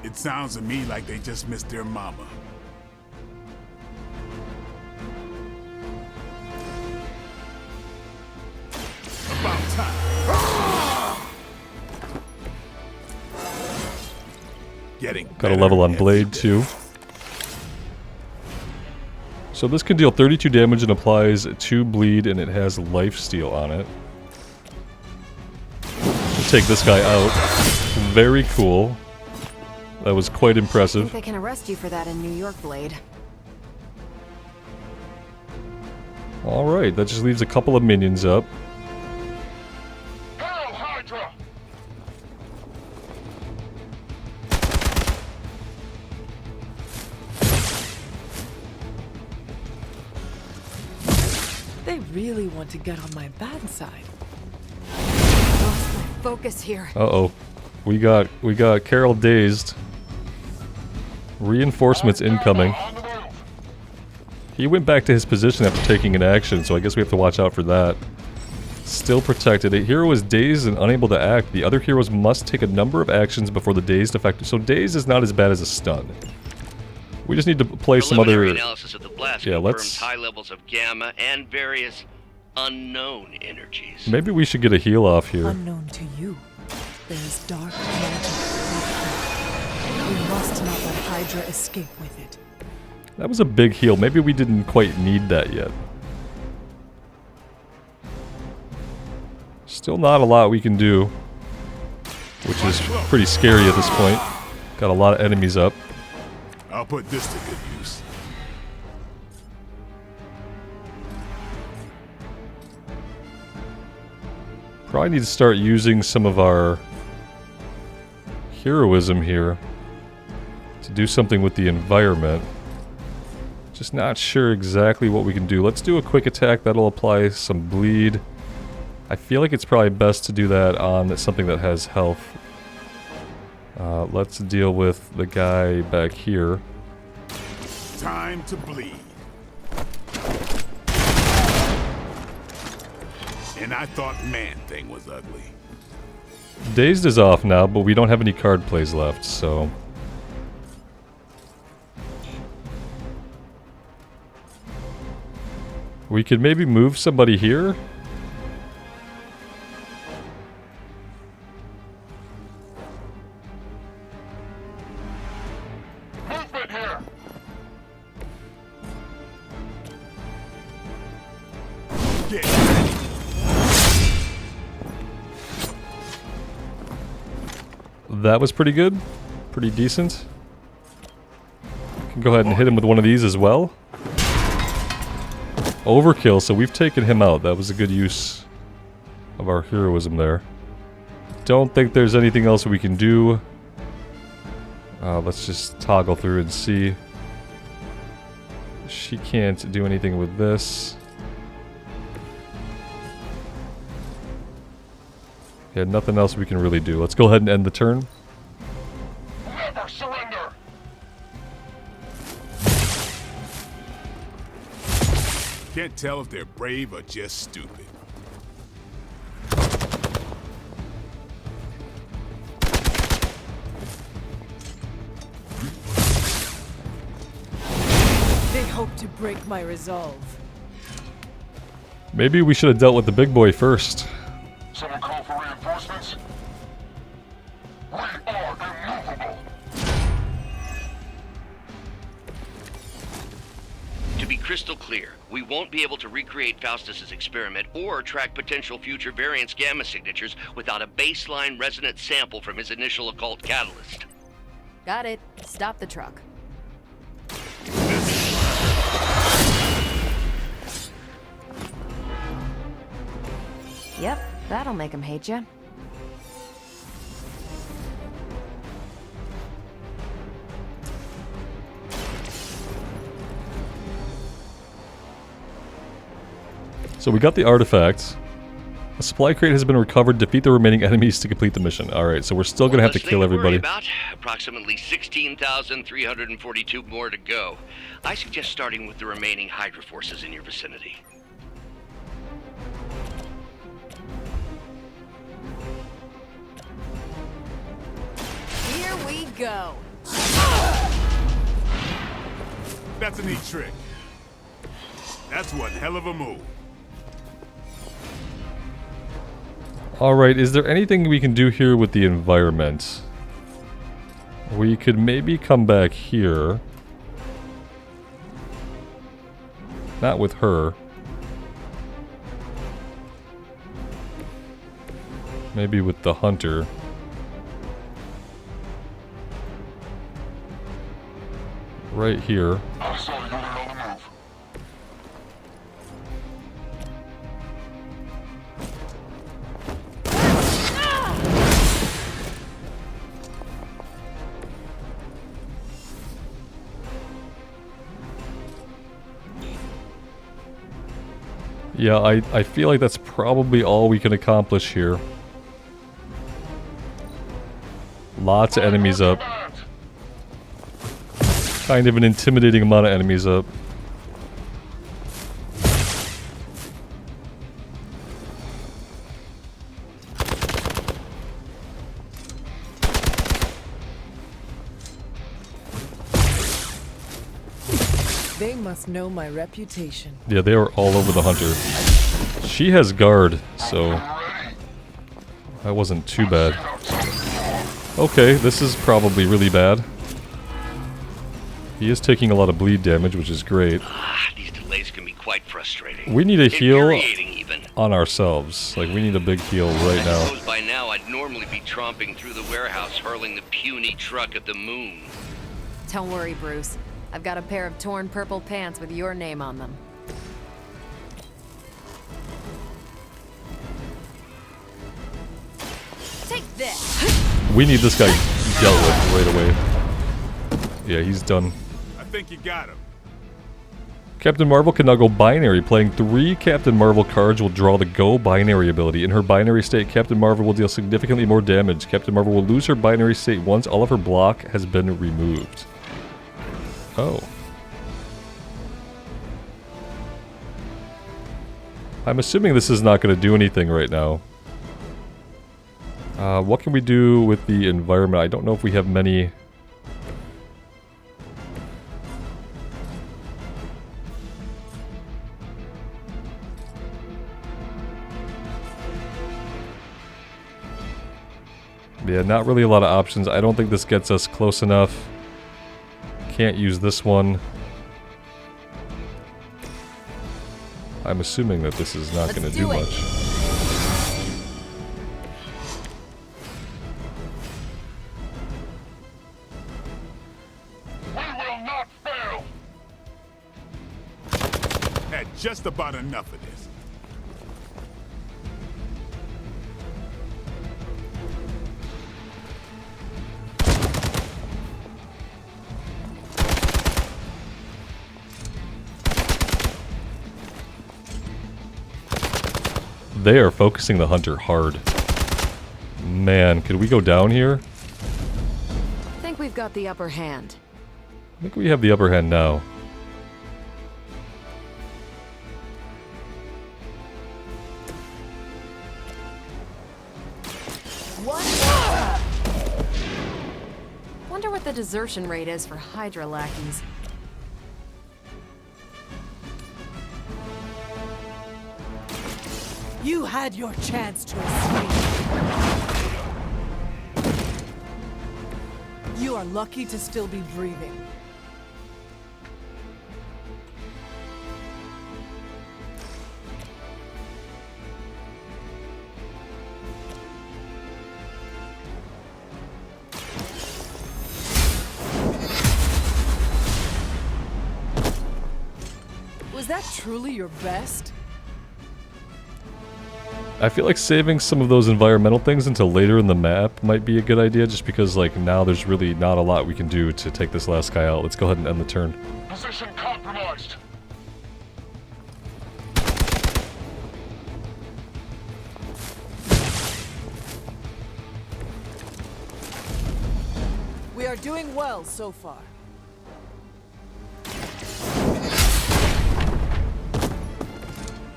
It sounds to me like they just missed their mama. About time. Getting Got a level on Blade too. So this can deal 32 damage and applies 2 bleed, and it has lifesteal on it. We'll take this guy out. Very cool. That was quite I impressive. think they can arrest you for that in New York, Blade. Alright, that just leaves a couple of minions up. Hail Hydra! They really want to get on my bad side. Lost my focus here. Uh-oh. We got Carol dazed. Reinforcements incoming. He went back to his position after taking an action, so I guess we have to watch out for that. Still protected. A hero is dazed and unable to act. The other heroes must take a number of actions before the dazed effect. So dazed is not as bad as a stun. We just need to play some other... Preliminary analysis of the blast yeah, confirms let's... high levels of gamma and various unknown energies. Maybe we should get a heal off here. Unknown to you, there is dark magic. We must not let Hydra escape with it. That was a big heal. Maybe we didn't quite need that yet. Still not a lot we can do, which is pretty scary at this point. Got a lot of enemies up. I'll put this to good use. Probably need to start using some of our heroism here to do something with the environment. Just not sure exactly what we can do. Let's do a quick attack. That'll apply some bleed. I feel like it's probably best to do that on something that has health. Let's deal with the guy back here. Time to bleed. And I thought Man-Thing was ugly. Dazed is off now, but we don't have any card plays left, so... we could maybe move somebody here? Movement here! That was pretty good. Pretty decent. Can go ahead and hit him with one of these as well. Overkill, so we've taken him out. That was a good use of our heroism there. Don't think there's anything else we can do. Let's just toggle through and see. She can't do anything with this. Yeah, nothing else we can really do. Let's go ahead and end the turn. Never surrender! Can't tell if they're brave or just stupid. They hope to break my resolve. Maybe we should have dealt with the big boy first. Someone call for reinforcements? We are immovable! To be crystal clear, we won't be able to recreate Faustus's experiment or track potential future variance gamma signatures without a baseline resonant sample from his initial occult catalyst. Got it. Stop the truck. Yep, that'll make him hate you. So we got the artifacts. A supply crate has been recovered. Defeat the remaining enemies to complete the mission. Alright, so we're still gonna have to kill everybody. About approximately 16,342 more to go. I suggest starting with the remaining Hydra forces in your vicinity. Here we go. That's a neat trick. That's one hell of a move. Alright, is there anything we can do here with the environment? We could maybe come back here. Not with her. Maybe with the hunter. Right here. I saw you were on the move. Yeah, I feel like that's probably all we can accomplish here. Lots of enemies up. Kind of an intimidating amount of enemies up. They must know my reputation. Yeah, they are all over the hunter. She has guard, so that wasn't too bad. Okay, this is probably really bad. He is taking a lot of bleed damage, which is great. These delays can be quite frustrating. We need a heal Infuriating even. on ourselves. Like, we need a big heal right I now. suppose by now I'd normally be tromping through the warehouse hurling the puny truck at the moon. Don't worry, Bruce. I've got a pair of torn purple pants with your name on them. Take this! We need this guy dealt with right away. Yeah, he's done. I think you got him. Captain Marvel can now go binary. Playing 3 Captain Marvel cards will draw the Go Binary ability. In her binary state, Captain Marvel will deal significantly more damage. Captain Marvel will lose her binary state once all of her block has been removed. Oh. I'm assuming this is not going to do anything right now. What can we do with the environment? I don't know if we have many... Yeah, not really a lot of options. I don't think this gets us close enough. Can't use this one. I'm assuming that this is not going to do much. Had just just about enough of this. They are focusing the hunter hard. Man, could we go down here? I think we've got the upper hand. I think we have the upper hand now. Wonder what the desertion rate is for Hydra lackeys. You had your chance to escape. You are lucky to still be breathing. Was that truly your best? I feel like saving some of those environmental things until later in the map might be a good idea, just because like now there's really not a lot we can do to take this last guy out. Let's go ahead and end the turn. Position compromised. We are doing well so far.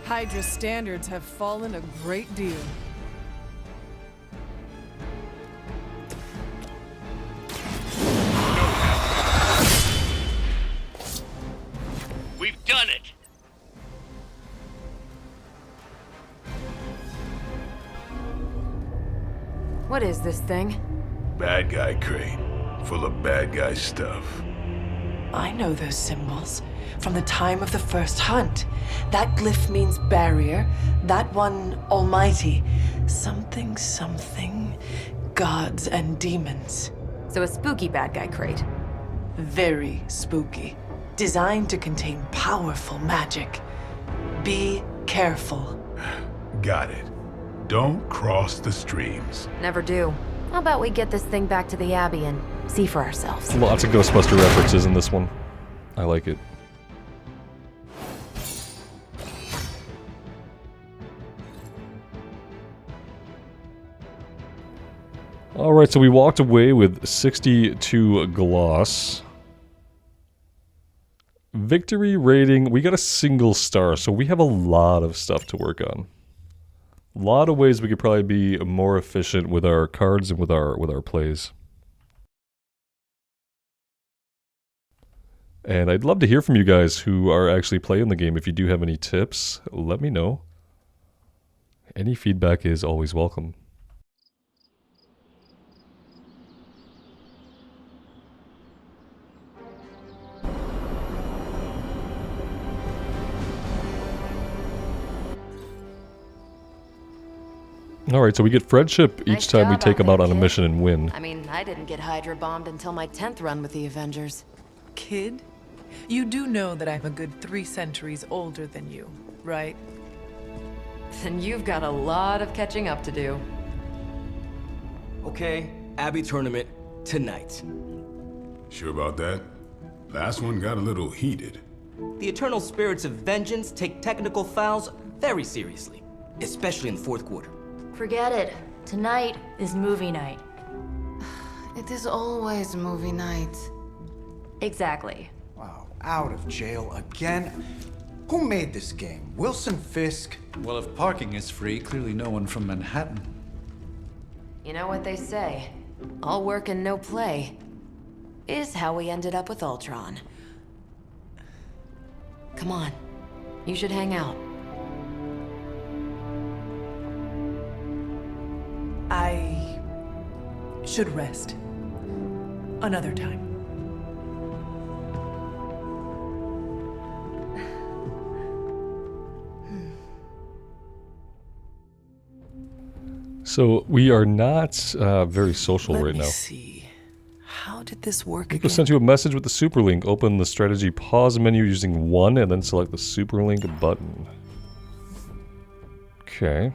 Hydra standards have fallen a great deal. We've done it! What is this thing? Bad guy crate, full of bad guy stuff. I know those symbols from the time of the first hunt. That glyph means barrier, that one almighty. Something, something, gods and demons. So a spooky bad guy crate. Very spooky. Designed to contain powerful magic. Be careful. Got it. Don't cross the streams. Never do. How about we get this thing back to the Abbey and see for ourselves? Lots of Ghostbuster references in this one. I like it. Alright, so we walked away with 62 gloss. Victory rating, we got a single star, so we have a lot of stuff to work on. A lot of ways we could probably be more efficient with our cards and with our plays. And I'd love to hear from you guys who are actually playing the game. If you do have any tips, let me know. Any feedback is always welcome. Alright, so we get friendship each Nice time we job take out them out there, on a kid. mission and win. I mean, I didn't get Hydra bombed until my 10th run with the Avengers. Kid, you do know that I'm a good 3 centuries older than you, right? Then you've got a lot of catching up to do. Okay, Abbey tournament tonight. Sure about that? Last one got a little heated. The eternal spirits of vengeance take technical fouls very seriously, especially in the fourth quarter. Forget it. Tonight is movie night. It is always movie night. Exactly. Wow, out of jail again? Who made this game? Wilson Fisk? Well, if parking is free, clearly no one from Manhattan. You know what they say? All work and no play is how we ended up with Ultron. Come on. You should hang out. I should rest. Another time. So we are not very social right now. See. How did this work Nico again? sent you a message with the super link. Open the strategy pause menu using 1 and then select the super link button. Okay.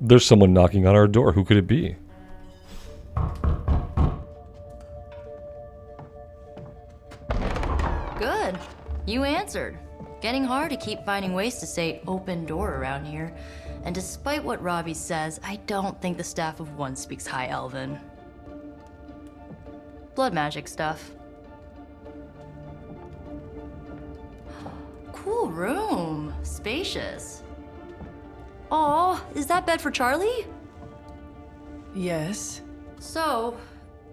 There's someone knocking on our door. Who could it be? Good. You answered. Getting hard to keep finding ways to say open door around here. And despite what Robbie says, I don't think the staff of one speaks High Elven. Blood magic stuff. Cool room. Spacious. Aw, is that bed for Charlie? Yes. So,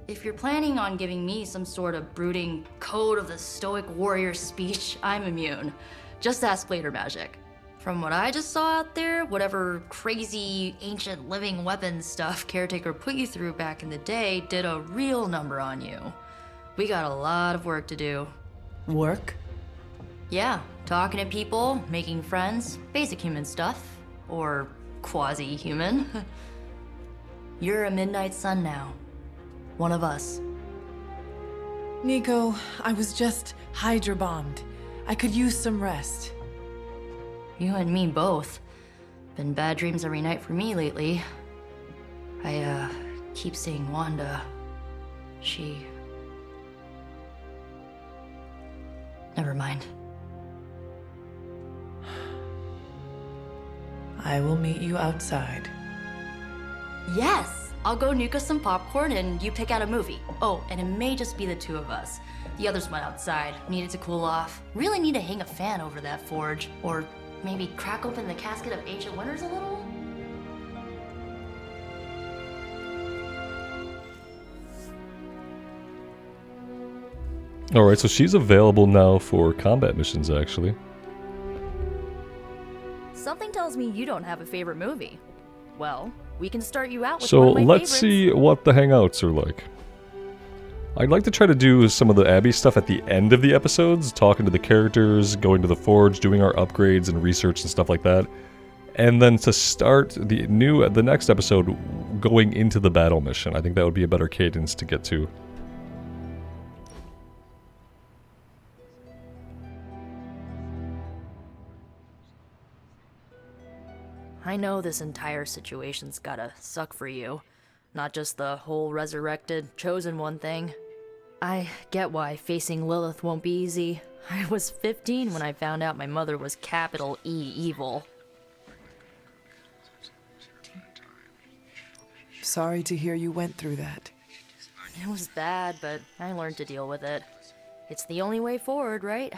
if you're planning on giving me some sort of brooding code of the stoic warrior speech, I'm immune. Just ask later magic. From what I just saw out there, whatever crazy ancient living weapons stuff Caretaker put you through back in the day did a real number on you. We got a lot of work to do. Work? Yeah, talking to people, making friends, basic human stuff. Or quasi-human. You're a midnight sun now. One of us. Nico, I was just Hydra bombed. I could use some rest. You and me both. Been bad dreams every night for me lately. I, keep seeing Wanda. She... Never mind. I will meet you outside. Yes! I'll go nuke us some popcorn and you pick out a movie. Oh, and it may just be the two of us. The others went outside, needed to cool off. Really need to hang a fan over that forge. Or maybe crack open the casket of ancient wonders a little? Alright, so she's available now for combat missions, actually. Something tells me you don't have a favorite movie. Well, we can start you out with So one of my let's favorites. see what the hangouts are like. I'd like to try to do some of the Abbey stuff at the end of the episodes, talking to the characters, going to the forge, doing our upgrades and research and stuff like that. And then to start the next episode, going into the battle mission. I think that would be a better cadence to get to. I know this entire situation's gotta suck for you. Not just the whole resurrected, chosen one thing. I get why facing Lilith won't be easy. I was 15 when I found out my mother was capital E evil. Sorry to hear you went through that. It was bad, but I learned to deal with it. It's the only way forward, right?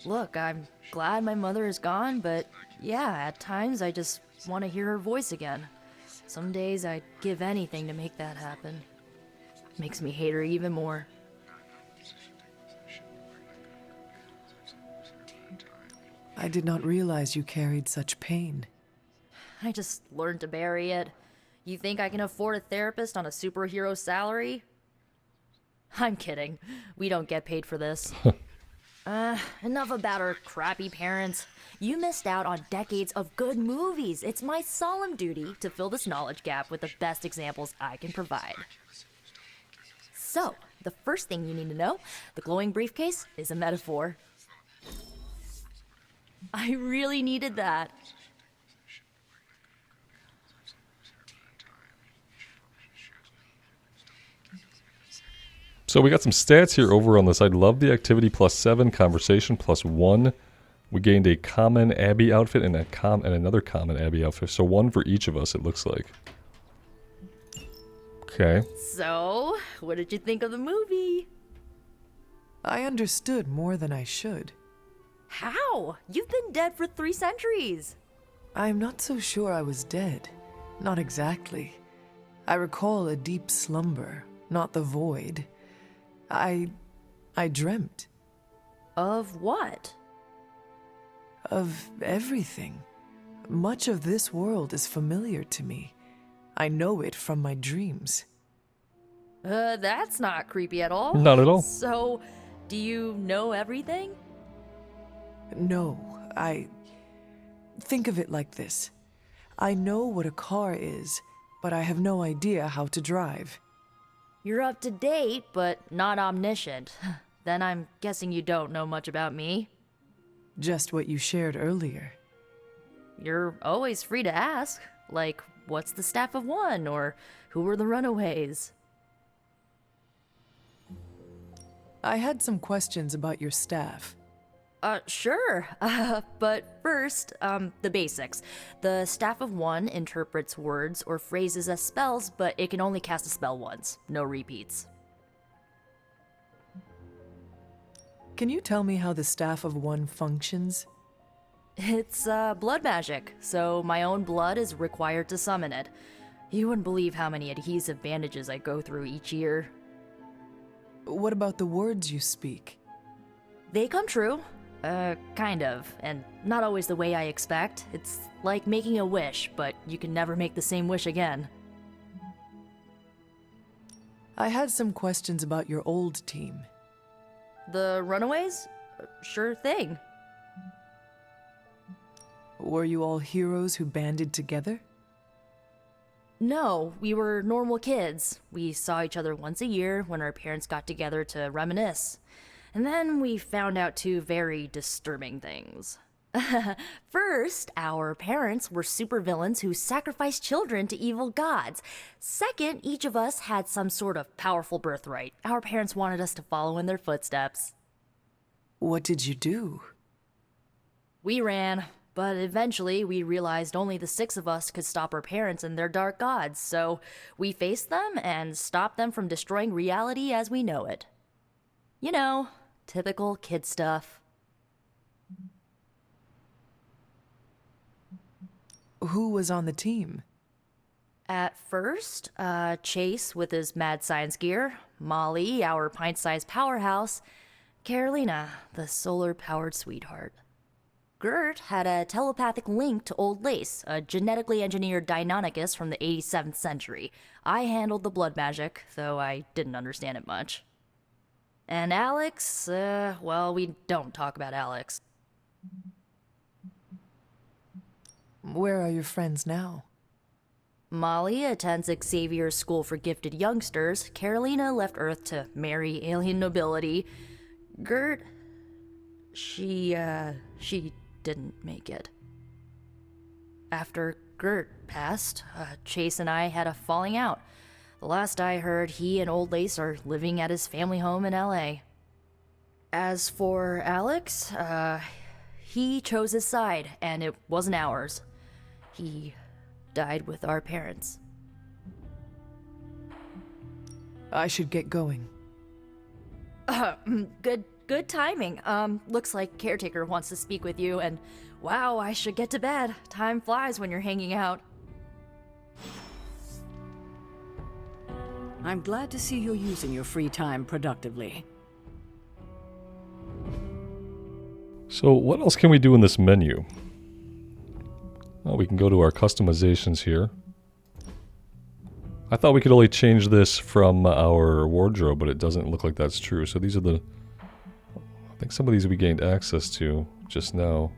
Look, I'm glad my mother is gone, but yeah, at times I just want to hear her voice again. Some days I'd give anything to make that happen. Makes me hate her even more. I did not realize you carried such pain. I just learned to bury it. You think I can afford a therapist on a superhero salary? I'm kidding. We don't get paid for this. Enough about our crappy parents. You missed out on decades of good movies. It's my solemn duty to fill this knowledge gap with the best examples I can provide. So, the first thing you need to know, the glowing briefcase is a metaphor. I really needed that. So we got some stats here over on the side. Love the activity +7, conversation +1. We gained a common Abbey outfit and another common Abbey outfit. So one for each of us, it looks like. Okay. So, what did you think of the movie? I understood more than I should. How? You've been dead for 3 centuries. I'm not so sure I was dead. Not exactly. I recall a deep slumber, not the void. I dreamt. Of what? Of everything. Much of this world is familiar to me. I know it from my dreams. That's not creepy at all. Not at all. So, do you know everything? No, Think of it like this. I know what a car is, but I have no idea how to drive. You're up to date, but not omniscient. Then I'm guessing you don't know much about me. Just what you shared earlier. You're always free to ask. Like, what's the staff of one? Or who were the runaways? I had some questions about your staff. Sure. But first, the basics. The staff of one interprets words or phrases as spells, but it can only cast a spell once. No repeats. Can you tell me how the staff of one functions? It's, blood magic, so my own blood is required to summon it. You wouldn't believe how many adhesive bandages I go through each year. What about the words you speak? They come true. Kind of, and not always the way I expect. It's like making a wish, but you can never make the same wish again. I had some questions about your old team. The runaways? Sure thing. Were you all heroes who banded together? No, we were normal kids. We saw each other once a year when our parents got together to reminisce. And then we found out two very disturbing things. First, our parents were supervillains who sacrificed children to evil gods. Second, each of us had some sort of powerful birthright. Our parents wanted us to follow in their footsteps. What did you do? We ran, but eventually we realized only the 6 of us could stop our parents and their dark gods, so we faced them and stopped them from destroying reality as we know it. You know, typical kid stuff. Who was on the team? At first, Chase with his mad science gear, Molly, our pint-sized powerhouse, Carolina, the solar-powered sweetheart. Gert had a telepathic link to Old Lace, a genetically engineered Deinonychus from the 87th century. I handled the blood magic, though I didn't understand it much. And Alex, well, we don't talk about Alex. Where are your friends now? Molly attends Xavier's School for Gifted Youngsters. Carolina left Earth to marry alien nobility. Gert, she didn't make it. After Gert passed, Chase and I had a falling out. The last I heard, he and Old Lace are living at his family home in LA. As for Alex, he chose his side, and it wasn't ours. He died with our parents. I should get going. Good timing. Looks like Caretaker wants to speak with you, and wow, I should get to bed. Time flies when you're hanging out. I'm glad to see you're using your free time productively. So what else can we do in this menu? Well, we can go to our customizations here. I thought we could only change this from our wardrobe, but it doesn't look like that's true. So these are the... I think some of these we gained access to just now.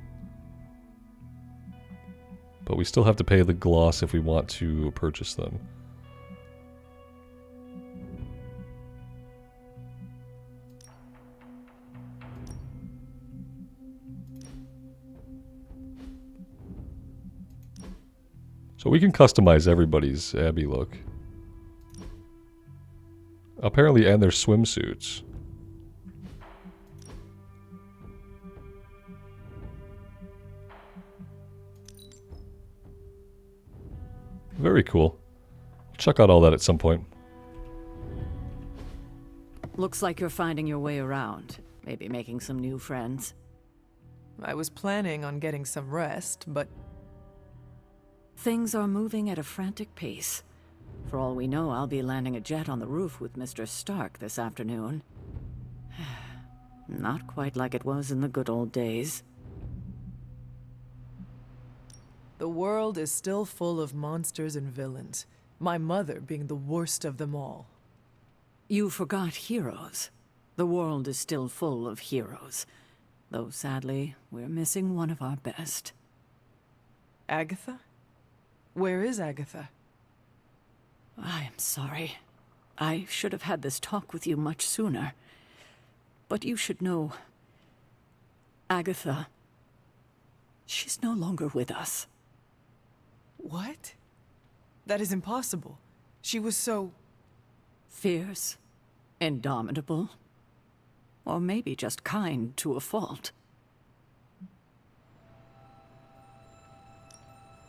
But we still have to pay the gloss if we want to purchase them. So we can customize everybody's Abbey look. Apparently, and their swimsuits. Very cool. Check out all that at some point. Looks like you're finding your way around. Maybe making some new friends. I was planning on getting some rest, but... Things are moving at a frantic pace. For all we know, I'll be landing a jet on the roof with Mr. Stark this afternoon. Not quite like it was in the good old days. The world is still full of monsters and villains, my mother being the worst of them all. You forgot heroes. The world is still full of heroes. Though sadly, we're missing one of our best. Agatha? Where is Agatha? I am sorry. I should have had this talk with you much sooner. But you should know... Agatha... she's no longer with us. What? That is impossible. She was so... fierce, indomitable, or maybe just kind to a fault.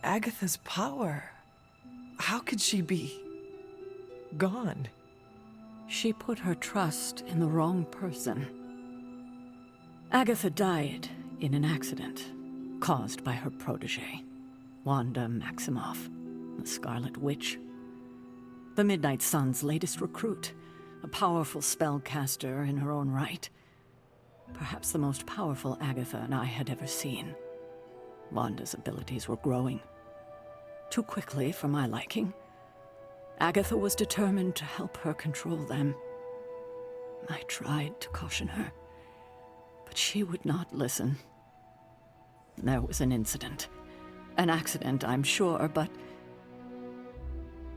Agatha's power. How could she be... gone? She put her trust in the wrong person. Agatha died in an accident caused by her protege, Wanda Maximoff, the Scarlet Witch. The Midnight Sun's latest recruit, a powerful spellcaster in her own right. Perhaps the most powerful Agatha and I had ever seen. Wanda's abilities were growing. Too quickly for my liking. Agatha was determined to help her control them. I tried to caution her, but she would not listen. There was an incident. An accident, I'm sure, but...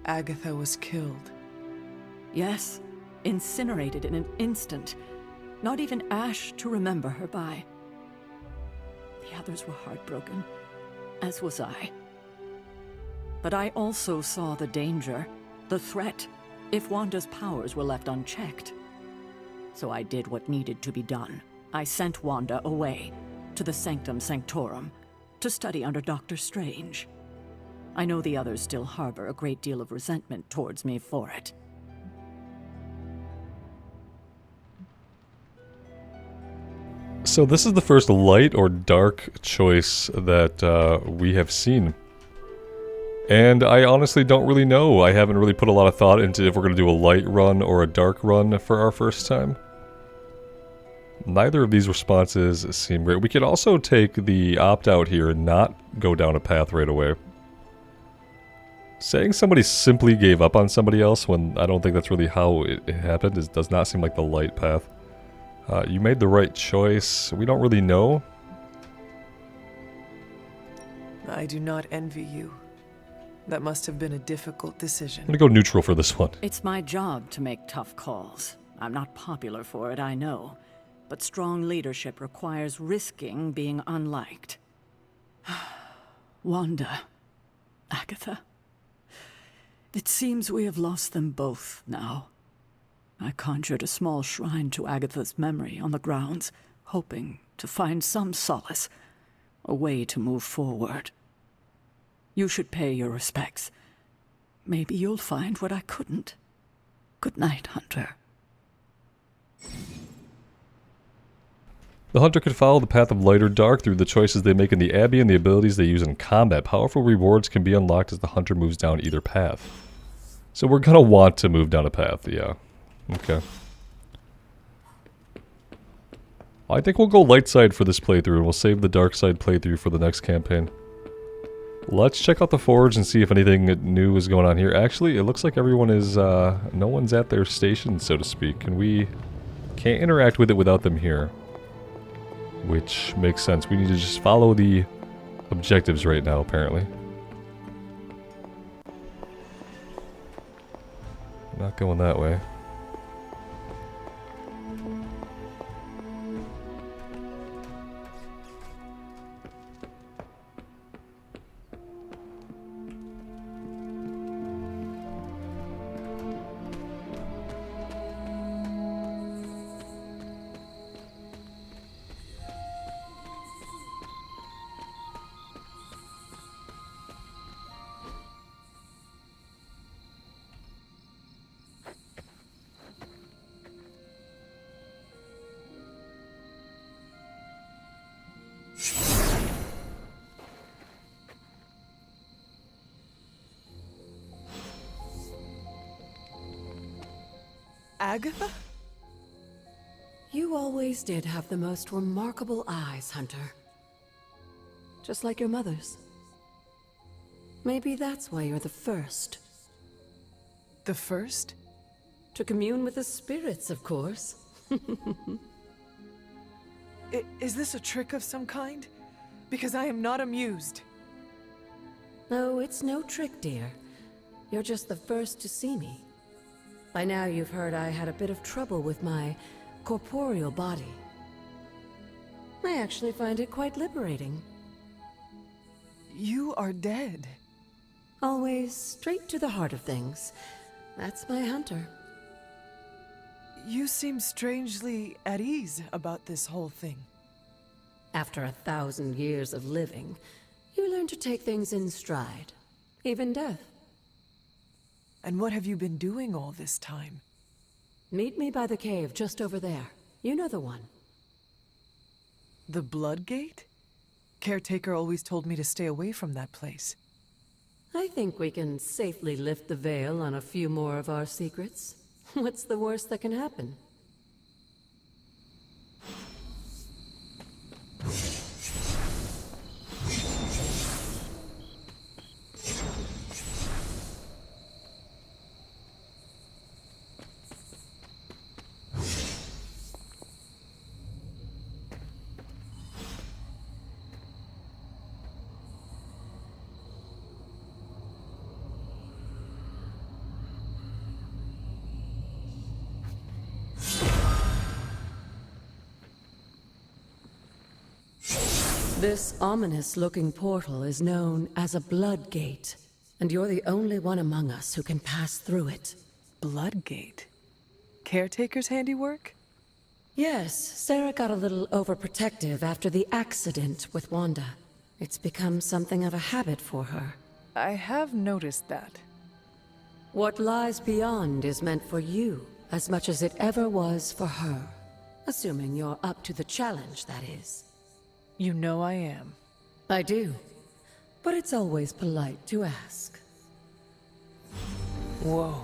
Agatha was killed. Yes, incinerated in an instant. Not even ash to remember her by. The others were heartbroken, as was I. But I also saw the danger, the threat, if Wanda's powers were left unchecked. So I did what needed to be done. I sent Wanda away, to the Sanctum Sanctorum, to study under Dr. Strange. I know the others still harbor a great deal of resentment towards me for it. So this is the first light or dark choice that we have seen. And I honestly don't really know. I haven't really put a lot of thought into if we're going to do a light run or a dark run for our first time. Neither of these responses seem great. We could also take the opt-out here and not go down a path right away. Saying somebody simply gave up on somebody else when I don't think that's really how it happened does not seem like the light path. You made the right choice. We don't really know. I do not envy you. That must have been a difficult decision. I'm gonna go neutral for this one. It's my job to make tough calls. I'm not popular for it, I know. But strong leadership requires risking being unliked. Wanda. Agatha. It seems we have lost them both now. I conjured a small shrine to Agatha's memory on the grounds, hoping to find some solace, a way to move forward. You should pay your respects. Maybe you'll find what I couldn't. Good night, Hunter. The hunter could follow the path of light or dark through the choices they make in the Abbey and the abilities they use in combat. Powerful rewards can be unlocked as the hunter moves down either path. So we're gonna want to move down a path, yeah. Okay. I think we'll go light side for this playthrough, and we'll save the dark side playthrough for the next campaign. Let's check out the forge and see if anything new is going on here. Actually, it looks like everyone is, no one's at their station, so to speak. And we can't interact with it without them here. Which makes sense. We need to just follow the objectives right now, apparently. Not going that way. Agatha? You always did have the most remarkable eyes, Hunter. Just like your mother's. Maybe that's why you're the first. The first? To commune with the spirits, of course. Is this a trick of some kind? Because I am not amused. No, it's no trick, dear. You're just the first to see me. By now you've heard I had a bit of trouble with my corporeal body. I actually find it quite liberating. You are dead. Always straight to the heart of things. That's my hunter. You seem strangely at ease about this whole thing. After 1,000 years of living, you learn to take things in stride. Even death. And what have you been doing all this time? Meet me by the cave just over there. You know the one. The Blood Gate? Caretaker always told me to stay away from that place. I think we can safely lift the veil on a few more of our secrets. What's the worst that can happen? This ominous-looking portal is known as a Blood Gate, and you're the only one among us who can pass through it. Blood Gate? Caretaker's handiwork? Yes, Sarah got a little overprotective after the accident with Wanda. It's become something of a habit for her. I have noticed that. What lies beyond is meant for you, as much as it ever was for her. Assuming you're up to the challenge, that is. You know I am. I do. But it's always polite to ask. Whoa.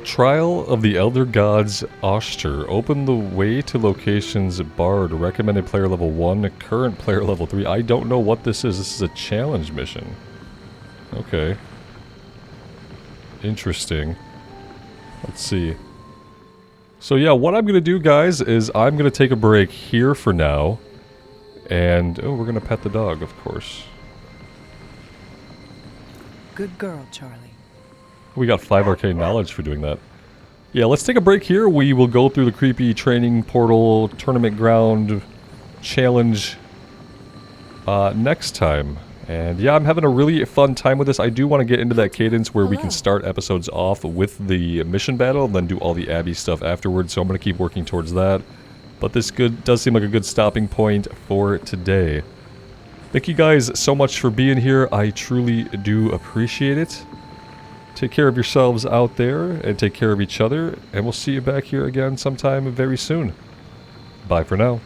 Trial of the Elder Gods Oster. Open the way to locations barred. Recommended player level 1, current player level 3. I don't know what this is. This is a challenge mission. Okay. Interesting. Let's see. So yeah, what I'm going to do, guys, is I'm going to take a break here for now. And, oh, we're going to pet the dog, of course. Good girl, Charlie. We got 5 arcane knowledge for doing that. Yeah, let's take a break here. We will go through the creepy training portal, tournament ground, challenge next time. And yeah, I'm having a really fun time with this. I do want to get into that cadence where we can start episodes off with the mission battle and then do all the Abbey stuff afterwards. So I'm going to keep working towards that. But this does seem like a good stopping point for today. Thank you guys so much for being here. I truly do appreciate it. Take care of yourselves out there and take care of each other. And we'll see you back here again sometime very soon. Bye for now.